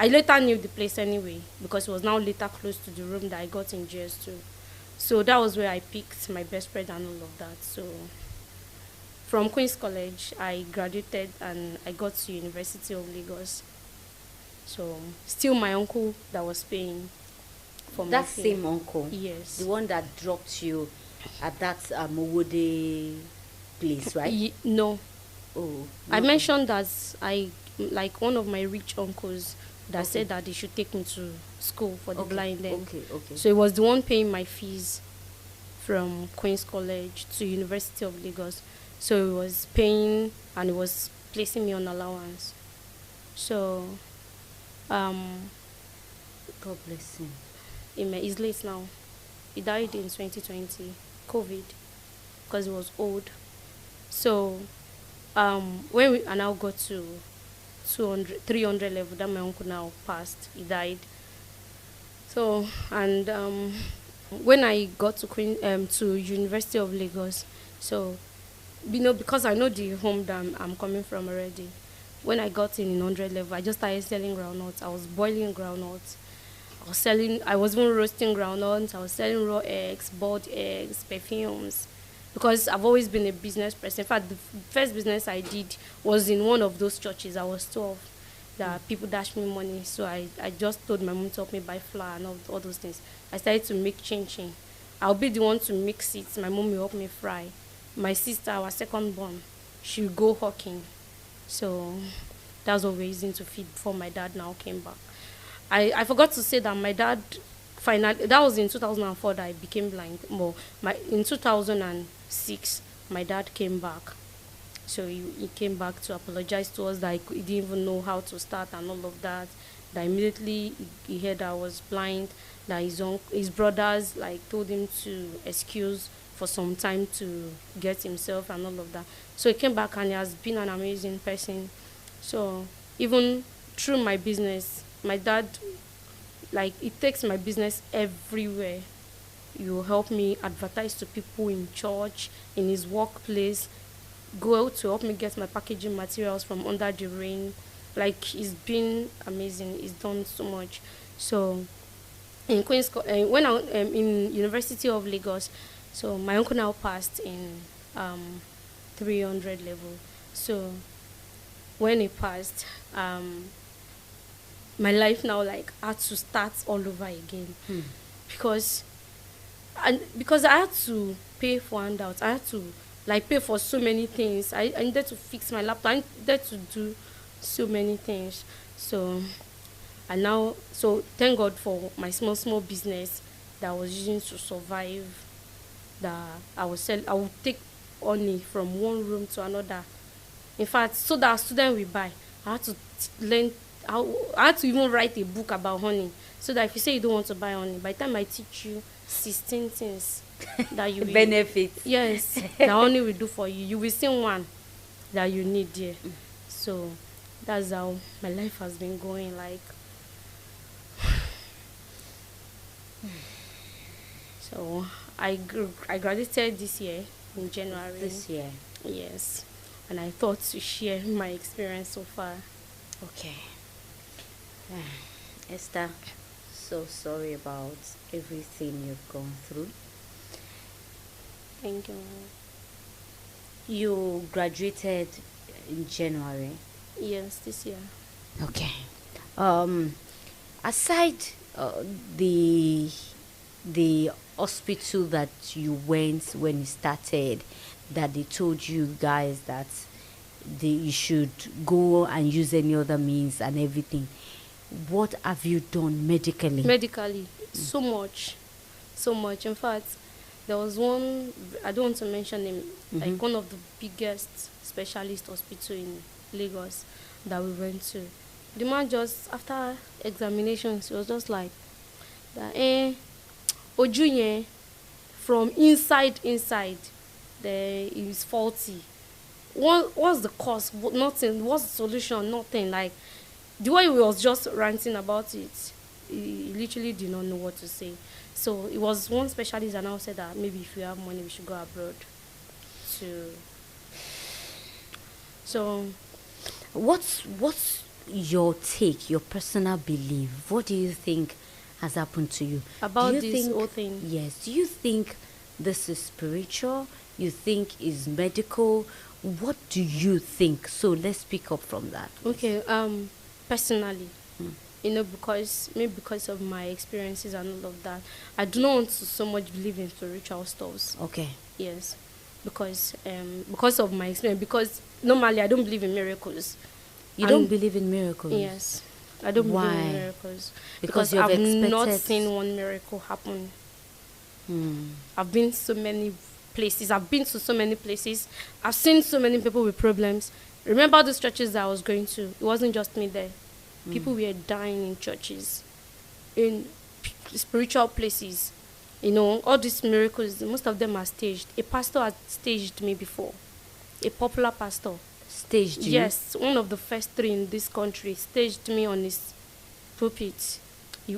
later knew the place anyway, because it was now later close to the room that I got in GS2. So that was where I picked my best friend and all of that. So from Queen's College, I graduated and I got to University of Lagos. So still my uncle that was paying for my fee. That same uncle? Yes. The one that dropped you at that Mowode place, right? No. Oh. I mentioned that one of my rich uncles that said that they should take me to school for the blind then. Okay. So he was the one paying my fees from Queen's College to University of Lagos. So he was paying and he was placing me on allowance. So, God bless him. He's late now. He died in 2020, COVID, because he was old. So, when I now got to 300 level, that my uncle now passed, he died. So, and when I got to University of Lagos, so, because I know the home that I'm coming from already, when I got in 100 level, I just started selling groundnuts. I was boiling groundnuts. I was even roasting groundnuts. I was selling raw eggs, boiled eggs, perfumes. Because I've always been a business person. In fact, the first business I did was in one of those churches. I was 12. That people dashed me money. So I just told my mom to help me buy flour and all those things. I started to make chin-chin. I'll be the one to mix it. My mom will help me fry. My sister, our second born, she would go hawking. So that's what we're using to feed before my dad now came back. I forgot to say that my dad finally, that was in 2004 that I became blind. Well, in 2006, my dad came back. So he came back to apologize to us that he didn't even know how to start and all of that. That immediately he heard I was blind. That his brothers told him to excuse for some time to get himself and all of that. So he came back and he has been an amazing person. So even through my business, my dad, it takes my business everywhere. You help me advertise to people in church, in his workplace, go out to help me get my packaging materials from under the rain. It's been amazing. He's done so much. So in when I in University of Lagos, so my uncle now passed in 300 level. So when he passed, my life now had to start all over again. Because I had to pay for handouts. I had to pay for so many things. I needed to fix my laptop. I needed to do so many things. So thank God for my small business that I was using to survive. That I would take honey from one room to another. In fact, so that a student will buy, I had to learn. I had to even write a book about honey, so that if you say you don't want to buy honey, by the time I teach you 16 things that you will, benefits. yes, that only will do for you. You will see one that you need there. So that's how my life has been going. Like, so I graduated this year in January. This year. Yes, and I thought to share my experience so far. Okay. Esther, so sorry about everything you've gone through. Thank you. You graduated in January. Yes, this year. Okay. Aside the hospital that you went when you started, that they told you guys that you should go and use any other means and everything, what have you done medically? Medically, so much. In fact, there was one, I don't want to mention him, like one of the biggest specialist hospital in Lagos that we went to. The man just, after examinations, he was just like, that, ojú yẹn, from inside, there is faulty. What's the cause? Nothing. What's the solution? Nothing. Like, the way he was just ranting about it, he literally did not know what to say. So it was one specialist that now said that maybe if you have money, we should go abroad. So What's your take, your personal belief? What do you think has happened to you? about Do you this think, whole thing, yes, do you think this is spiritual? You think is medical? What do you think? So let's pick up from that. okay, personally, because of my experiences and all of that, I do not want to so much believe in spiritual stuffs. Okay. Yes, because of my experience. Because normally I don't believe in miracles. You don't And- believe in miracles? Yes, I don't believe Why? in miracles Because because you have I've not expected- seen one miracle happen. Hmm. I've been so many places. I've been to so many places. I've seen so many people with problems. Remember those churches that I was going to? It wasn't just me there. People were dying in churches, in spiritual places. You know, all these miracles, most of them are staged. A pastor had staged me before. A popular pastor. Staged you? Yes, one of the first three in this country staged me on his pulpit.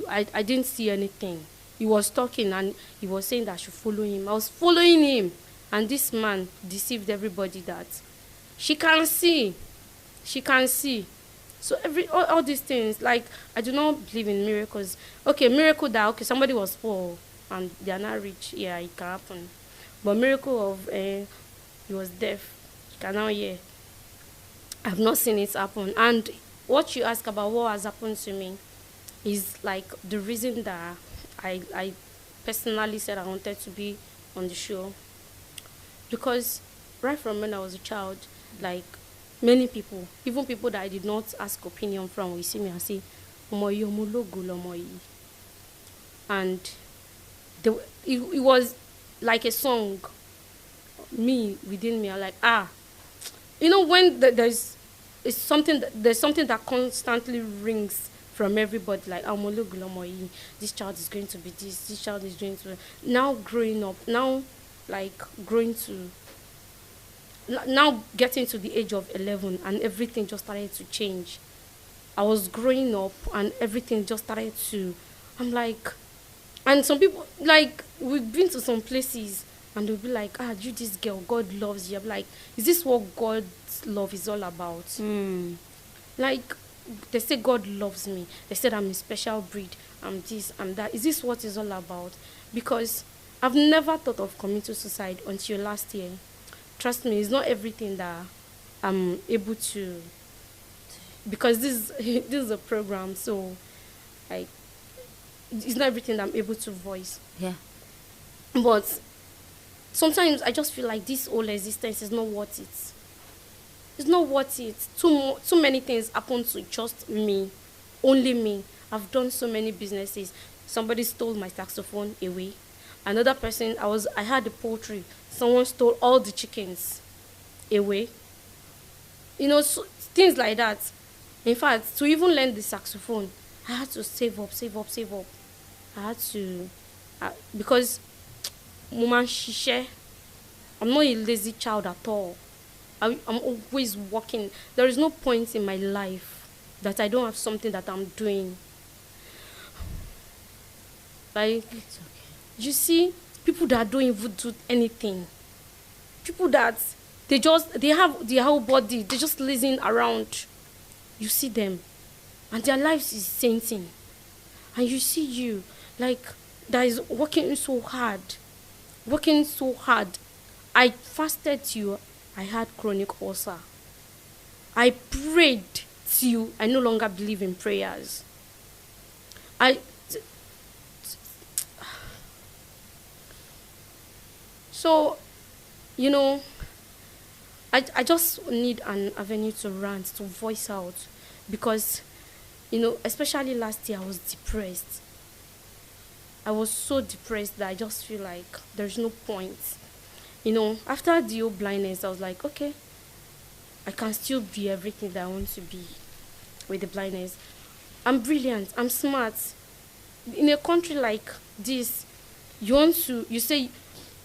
I didn't see anything. He was talking and he was saying that I should follow him. I was following him, and this man deceived everybody that she can see. So all these things, like, I do not believe in miracles. Okay, miracle that, okay, somebody was poor and they are not rich. Yeah, it can happen. But miracle of he was deaf, he can now hear. I've not seen it happen. And what you ask about what has happened to me is like the reason that I personally said I wanted to be on the show. Because right from when I was a child, like, many people, even people that I did not ask opinion from, will see me and say, "Ọmọ yìí, ọmọ ológo lọmọ yìí." And it was like a song, me within me. I'm like, you know, when there's something that constantly rings from everybody, like, "Ọmọ ológo lọmọ yìí, this child is going to be this child is going to." Now growing up, now getting to the age of 11, and everything just started to change. I was growing up and everything just started to, I'm like, and some people, like, we've been to some places and they'll be like, you this girl, God loves you. I'm like, is this what God's love is all about? Like, they say God loves me. They said I'm a special breed. I'm this, I'm that. Is this what it's all about? Because I've never thought of committing suicide until last year. Trust me, it's not everything that I'm able to, because this is a program, so, like, it's not everything that I'm able to voice. Yeah. But sometimes I just feel like this whole existence is not worth it. It's not worth it. Too many things happen to just me, only me. I've done so many businesses. Somebody stole my saxophone away. Another person, I had the poultry. Someone stole all the chickens away. You know, so, things like that. In fact, to even learn the saxophone, I had to save up. I had to, because Woman shishe. I'm not a lazy child at all. I'm always working. There is no point in my life that I don't have something that I'm doing. Like, It's okay. you see, people that don't even do anything. People that they have their whole body, they're just lazing around. You see them, and their lives is same thing. And you see you, like, that is working so hard. Working so hard. I fasted till I had chronic ulcer. I prayed till I no longer believe in prayers. So, you know, I just need an avenue to rant, to voice out, because, especially last year I was depressed. I was so depressed that I just feel like there's no point. After the old blindness, I was like, okay, I can still be everything that I want to be with the blindness. I'm brilliant, I'm smart. In a country like this, you say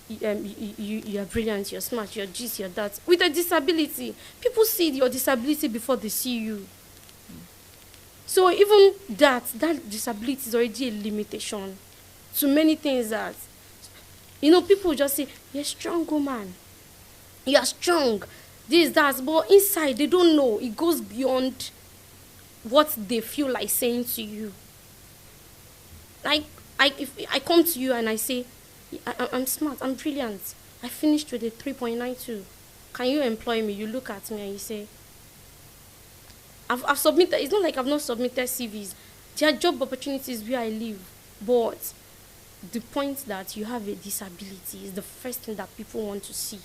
you are brilliant, you're smart, you're this, you're that. With a disability, people see your disability before they see you. So even that disability is already a limitation to many things that, people just say, you're a strong woman, you're strong, this, that, but inside they don't know. It goes beyond what they feel like saying to you. Like, if I come to you and I say, I'm smart, I'm brilliant, I finished with a 3.92, can you employ me? You look at me and you say, I've submitted. It's not like I've not submitted CVs. There are job opportunities where I live, but the point that you have a disability is the first thing that people want to see.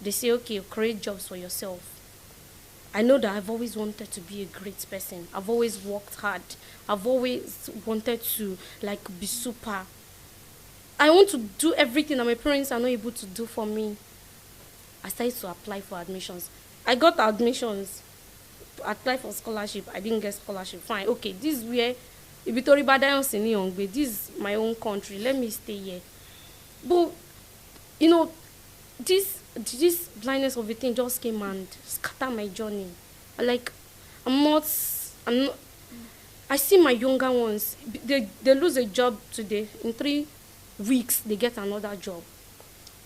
They say, okay, create jobs for yourself. I know that I've always wanted to be a great person. I've always worked hard. I've always wanted to, be super. I want to do everything that my parents are not able to do for me. I started to apply for admissions. I got admissions. Apply for scholarship. I didn't get scholarship. Fine. Okay, this is where this is my own country. Let me stay here. But this blindness of a thing just came and scattered my journey. I'm not. I see my younger ones. They lose a job today. In 3 weeks, they get another job.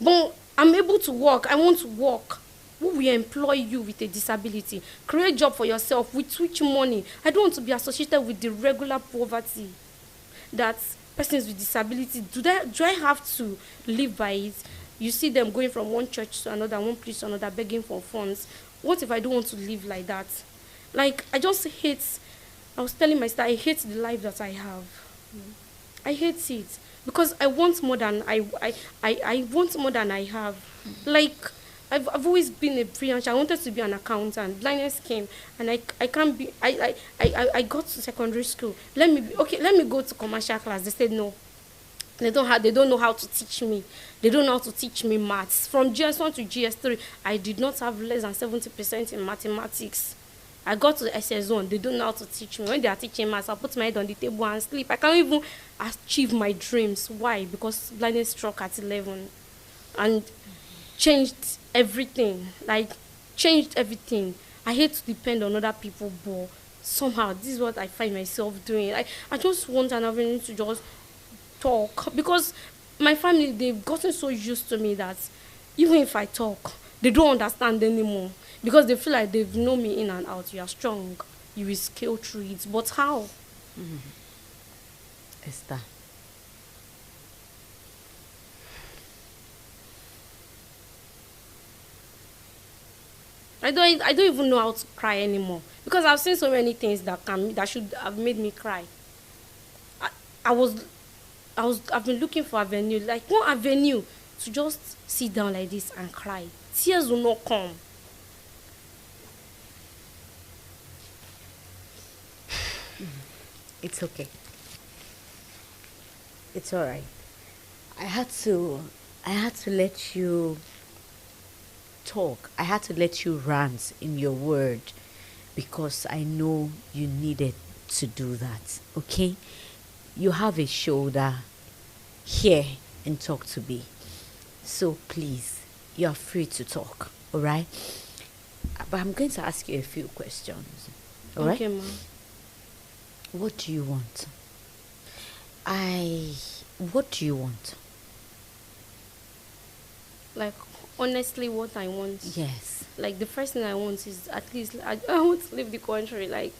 But I'm able to work. I want to work. Who will employ you with a disability? Create a job for yourself with which money? I don't want to be associated with the regular poverty that persons with disability, do I have to live by it? You see them going from one church to another, one place to another, begging for funds. What if I don't want to live like that? I just hate, I was telling my sister, I hate the life that I have. I hate it because I want more than I want more than I have. I've always been a brilliant child. I wanted to be an accountant. Blindness came, and I can't be. I got to secondary school. Let me go to commercial class. They said no. They don't know how to teach me. They don't know how to teach me maths. From GS1 to GS3, I did not have less than 70% in mathematics. I got to SS1. They don't know how to teach me. When they are teaching maths, I put my head on the table and sleep. I can't even achieve my dreams. Why? Because blindness struck at 11, and changed everything. Changed everything. I hate to depend on other people, but somehow this is what I find myself doing. I just want an avenue to just talk, because my family, they've gotten so used to me that even if I talk, they don't understand anymore, because they feel like they've known me in and out. You are strong, you will scale through it. But how? Esther, I don't even know how to cry anymore, because I've seen so many things that should have made me cry. I've been looking for avenue, like one avenue to just sit down like this and cry. Tears will not come. it's okay. It's all right. I had to let you talk. I had to let you rant in your word, because I know you needed to do that. Okay? You have a shoulder here and talk to me. So please, you're free to talk, all right? But I'm going to ask you a few questions, all right? Okay, ma. What do you want? What do you want? Like, honestly, what I want. Yes. Like, the first thing I want is at least, I want to leave the country. Like,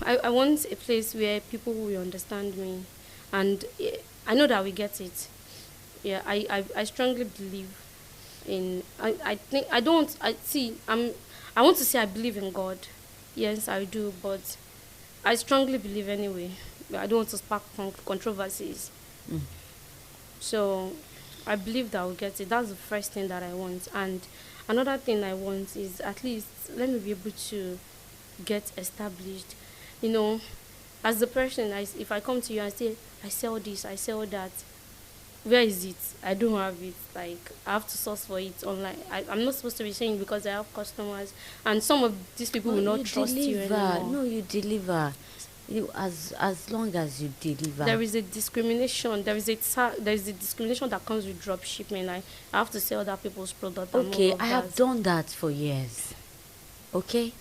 I want a place where people will understand me. And I know that we get it. Yeah, I strongly believe in, I think, I don't, I see, I want to say I believe in God. Yes, I do, but I strongly believe anyway. I don't want to spark controversies. Mm. So I believe that we'll get it. That's the first thing that I want. And another thing I want is at least let me be able to get established. You know, as the person, if I come to you and say, I sell this, I sell that, where is it? I don't have it. Like, I have to source for it online. I'm not supposed to be saying because I have customers. And some of these people will not trust you anymore. No, you deliver. As long as you deliver. There is a discrimination. There is a discrimination that comes with drop shipment. I have to sell other people's product. Okay, I have done that for years. Okay,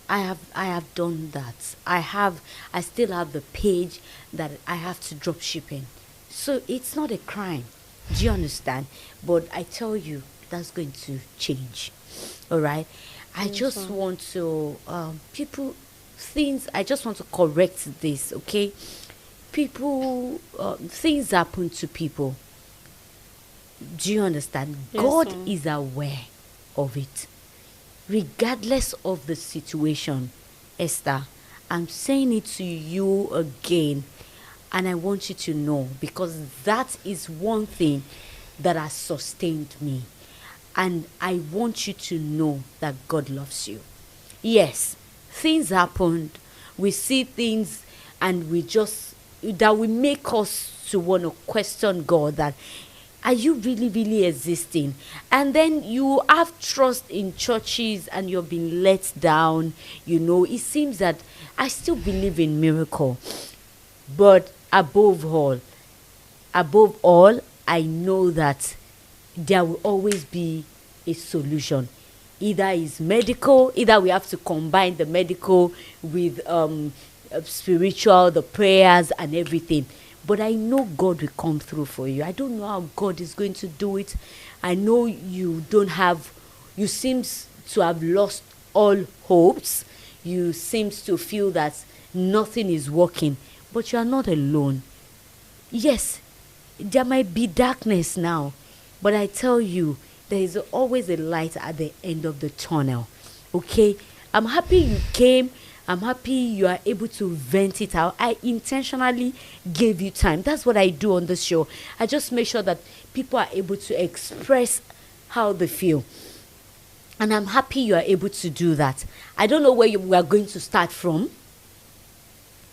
I have done that. I still have the page that I have to drop shipping. So it's not a crime. Do you understand? But I tell you, that's going to change. All right. I just want to I just want to correct this, okay? People, things happen to people. Do you understand? Yes, God ma'am. is aware of it. Regardless of the situation, Esther, I'm saying it to you again, and I want you to know, because that is one thing that has sustained me. And I want you to know that God loves you. Yes, things happened. We see things and that will make us to want to question God, that are you really, really existing? And then you have trust in churches and you're being let down. You know, it seems that I still believe in miracle. But above all, I know that there will always be a solution. Either it's medical, either we have to combine the medical with spiritual, the prayers and everything. But I know God will come through for you. I don't know how God is going to do it. I know you seem to have lost all hopes. You seem to feel that nothing is working. But you are not alone. Yes, there might be darkness now. But I tell you, there is always a light at the end of the tunnel. Okay? I'm happy you came. I'm happy you are able to vent it out. I intentionally gave you time. That's what I do on this show. I just make sure that people are able to express how they feel. And I'm happy you are able to do that. I don't know where we are going to start from.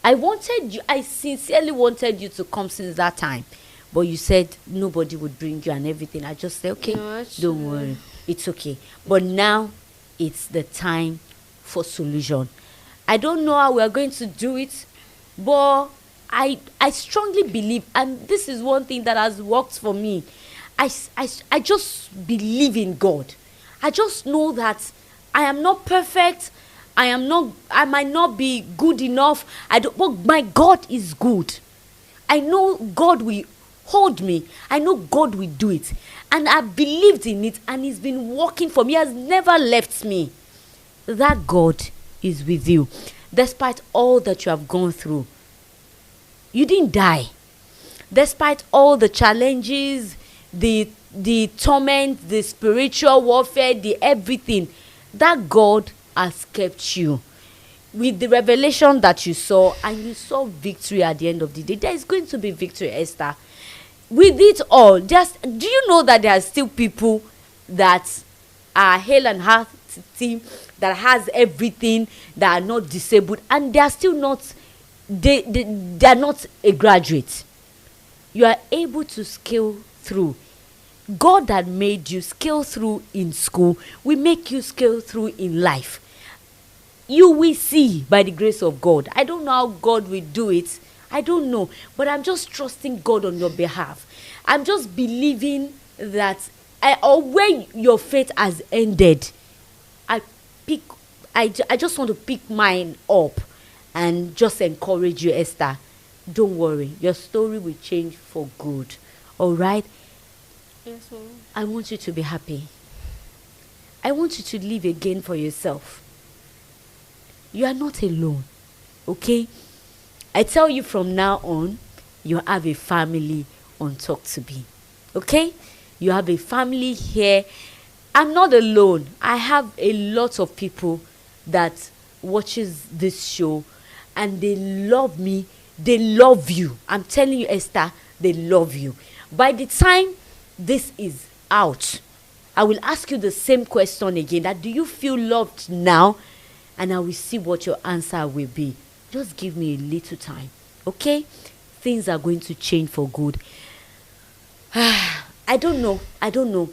I sincerely wanted you to come since that time. But you said nobody would bring you and everything. I just said, okay, No, actually, don't worry. It's okay. But now it's the time for solution. I don't know how we are going to do it, but I strongly believe, and this is one thing that has worked for me. I just believe in God. I just know that I am not perfect. I might not be good enough. But my God is good. I know God will hold me. I know God will do it. And I believed in it, and it's been working for me. He has never left me. That God is with you. Despite all that you have gone through, you didn't die. Despite all the challenges, the torment, the spiritual warfare, the everything, that God has kept you. With the revelation that you saw, and you saw victory at the end of the day, there is going to be victory, Esther. With it all, do you know that there are still people that are hale and hearty, that has everything, that are not disabled, and they are still not, they are not a graduate. You are able to scale through. God that made you scale through in school will make you scale through in life. You will see by the grace of God. I don't know how God will do it. I don't know. But I'm just trusting God on your behalf. I'm just believing that or where your faith has ended, I pick I just want to pick mine up and just encourage you, Esther. Don't worry, your story will change for good. All right? Yes, ma'am. I want you to be happy. I want you to live again for yourself. You are not alone. Okay? I tell you from now on, you have a family on Talk to Be. Okay? You have a family here. I'm not alone. I have a lot of people that watches this show and they love me. They love you. I'm telling you, Esther, they love you. By the time this is out, I will ask you the same question again. That do you feel loved now? And I will see what your answer will be. Just give me a little time. Okay? Things are going to change for good. I don't know.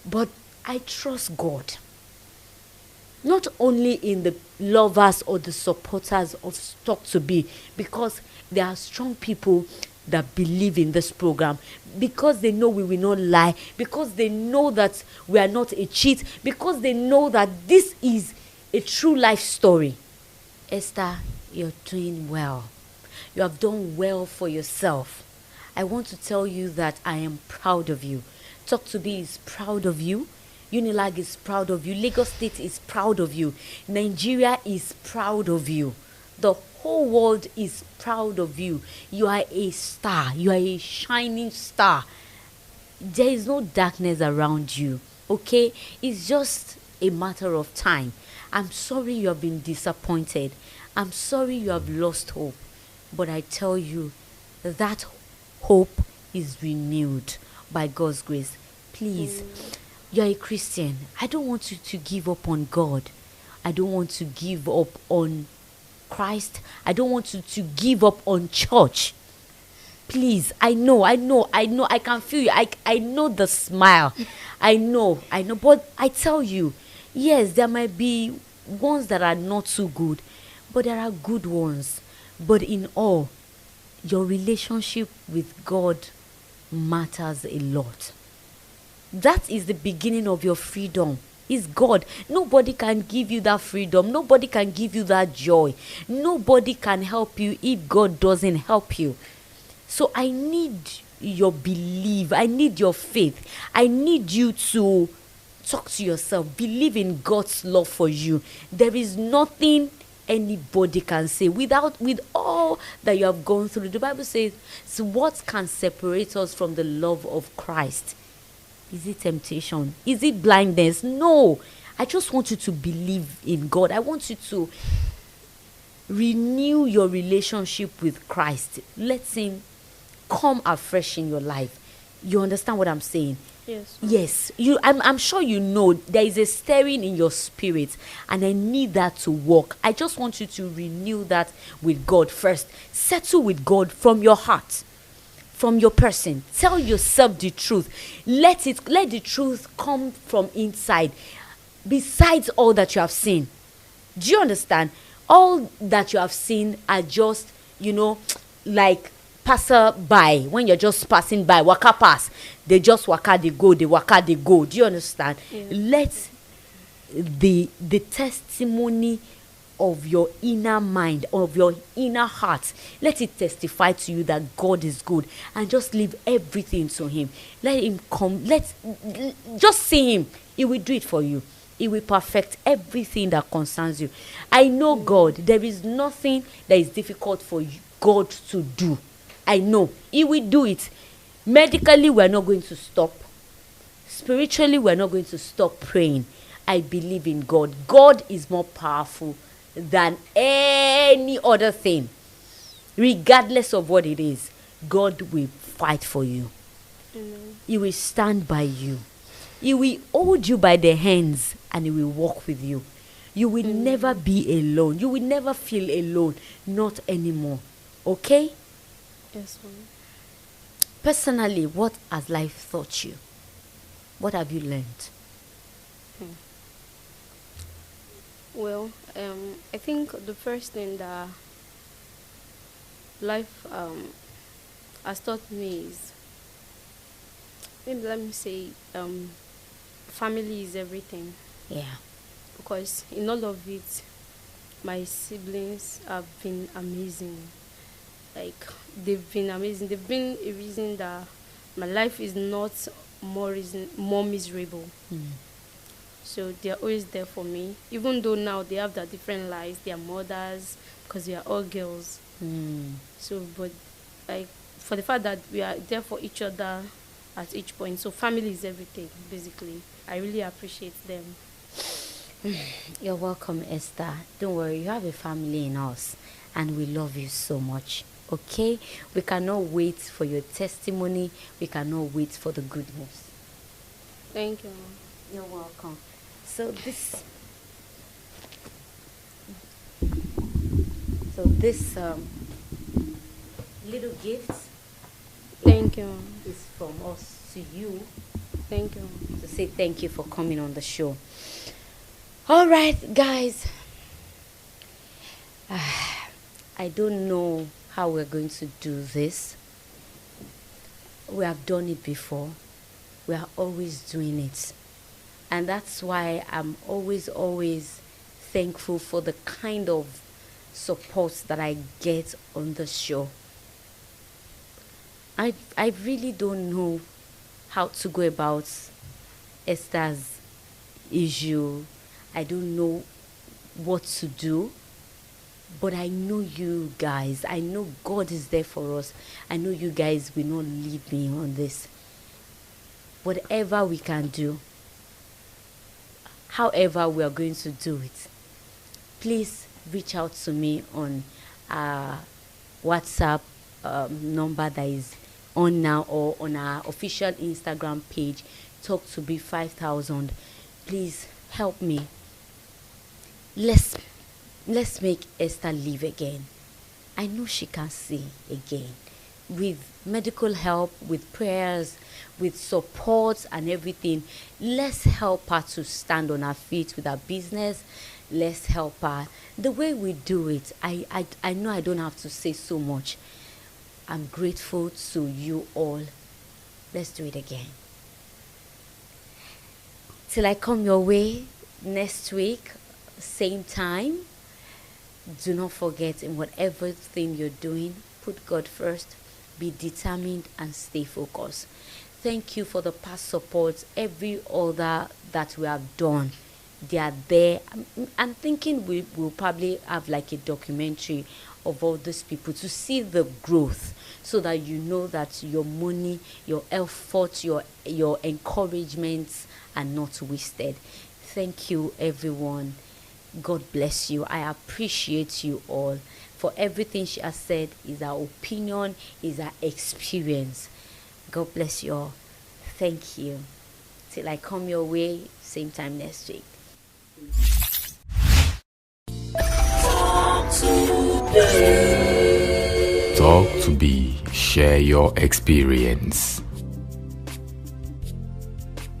But I trust God. Not only in the lovers or the supporters of Talk to Be, because there are strong people that believe in this program, because they know we will not lie, because they know that we are not a cheat, because they know that this is a true life story. Esther, you're doing well. You have done well for yourself. I want to tell you that I am proud of you. Talk to Be is proud of you. Unilag is proud of you. Lagos State is proud of you. Nigeria is proud of you. The whole world is proud of you. You are a star. You are a shining star. There is no darkness around you. Okay? It's just a matter of time. I'm sorry you have been disappointed. I'm sorry you have lost hope. But I tell you, that hope is renewed by God's grace. Please, you're a Christian. I don't want you to give up on God. I don't want to give up on Christ. I don't want you to give up on church. Please, I know. I can feel you. I know the smile. I know. But I tell you, yes, there might be ones that are not so good, but there are good ones. But in all, your relationship with God matters a lot. That is the beginning of your freedom. Is God. Nobody can give you that freedom. Nobody can give you that joy. Nobody can help you if God doesn't help you. So I need your belief. I need your faith. I need you to talk to yourself. Believe in God's love for you. There is nothing anybody can say with all that you have gone through. The Bible says, so what can separate us from the love of Christ? Is it temptation? Is it blindness? No. I just want you to believe in God. I want you to renew your relationship with Christ. Let Him come afresh in your life. You understand what I'm saying? Yes. Yes. I'm sure you know there is a stirring in your spirit, and I need that to work. I just want you to renew that with God first. Settle with God from your heart. From your person. Tell yourself the truth. Let the truth come from inside. Besides all that you have seen. Do you understand? All that you have seen are just, like passer by. When you're just passing by, waka pass. They just waka, they go, they waka, they go. Do you understand? Yeah. Let the testimony of your inner mind, of your inner heart, let it testify to you that God is good, and just leave everything to Him. Let Him come. Just see Him. He will do it for you. He will perfect everything that concerns you. I know God. There is nothing that is difficult for God to do. I know He will do it. Medically, we are not going to stop. Spiritually, we are not going to stop praying. I believe in God. God is more powerful than any other thing. Regardless of what it is, God will fight for you. Amen. He will stand by you. He will hold you by the hands, and He will walk with you. You will never be alone. You will never feel alone. Not anymore. Okay? Yes, ma'am. Personally, what has life taught you? What have you learned? Well, I think the first thing that life has taught me is Maybe let me say, family is everything. Yeah. Because in all of it, my siblings have been amazing. Like, they've been amazing. They've been a reason that my life is not more miserable. So they're always there for me. Even though now they have their different lives, they are mothers, because we are all girls. So, but like, for the fact that we are there for each other at each point. So family is everything, basically. I really appreciate them. You're welcome, Esther. Don't worry, you have a family in us, and we love you so much. Okay? We cannot wait for your testimony. We cannot wait for the good news. Thank you. You're welcome. So this little gift Thank you. is from us to you Thank you. to say thank you for coming on the show. All right, guys. I don't know how we're going to do this. We have done it before. We are always doing it. And that's why I'm always thankful for the kind of support that I get on the show. I really don't know how to go about Esther's issue. I don't know what to do. But I know you guys. I know God is there for us. I know you guys will not leave me on this. Whatever we can do, however we are going to do it, please reach out to me on our WhatsApp number that is on now, or on our official Instagram page, Talk to Be 5000. Please help me. Let's make Esther live again. I know she can see again. With medical help, with prayers, with support and everything. Let's help her to stand on her feet with her business. Let's help her. The way we do it, I know I don't have to say so much. I'm grateful to you all. Let's do it again. Till I come your way next week, same time. Do not forget, in whatever thing you're doing, put God first, be determined, and stay focused. Thank you for the past support. Every other that we have done, they are there. I'm thinking we will probably have like a documentary of all these people to see the growth, so that you know that your money, your effort, your encouragements are not wasted. Thank you, everyone. God bless you. I appreciate you all. For everything she has said is our opinion, is our experience. God bless you all. Thank you. Till I come your way, same time next week. Talk to be, share your experience.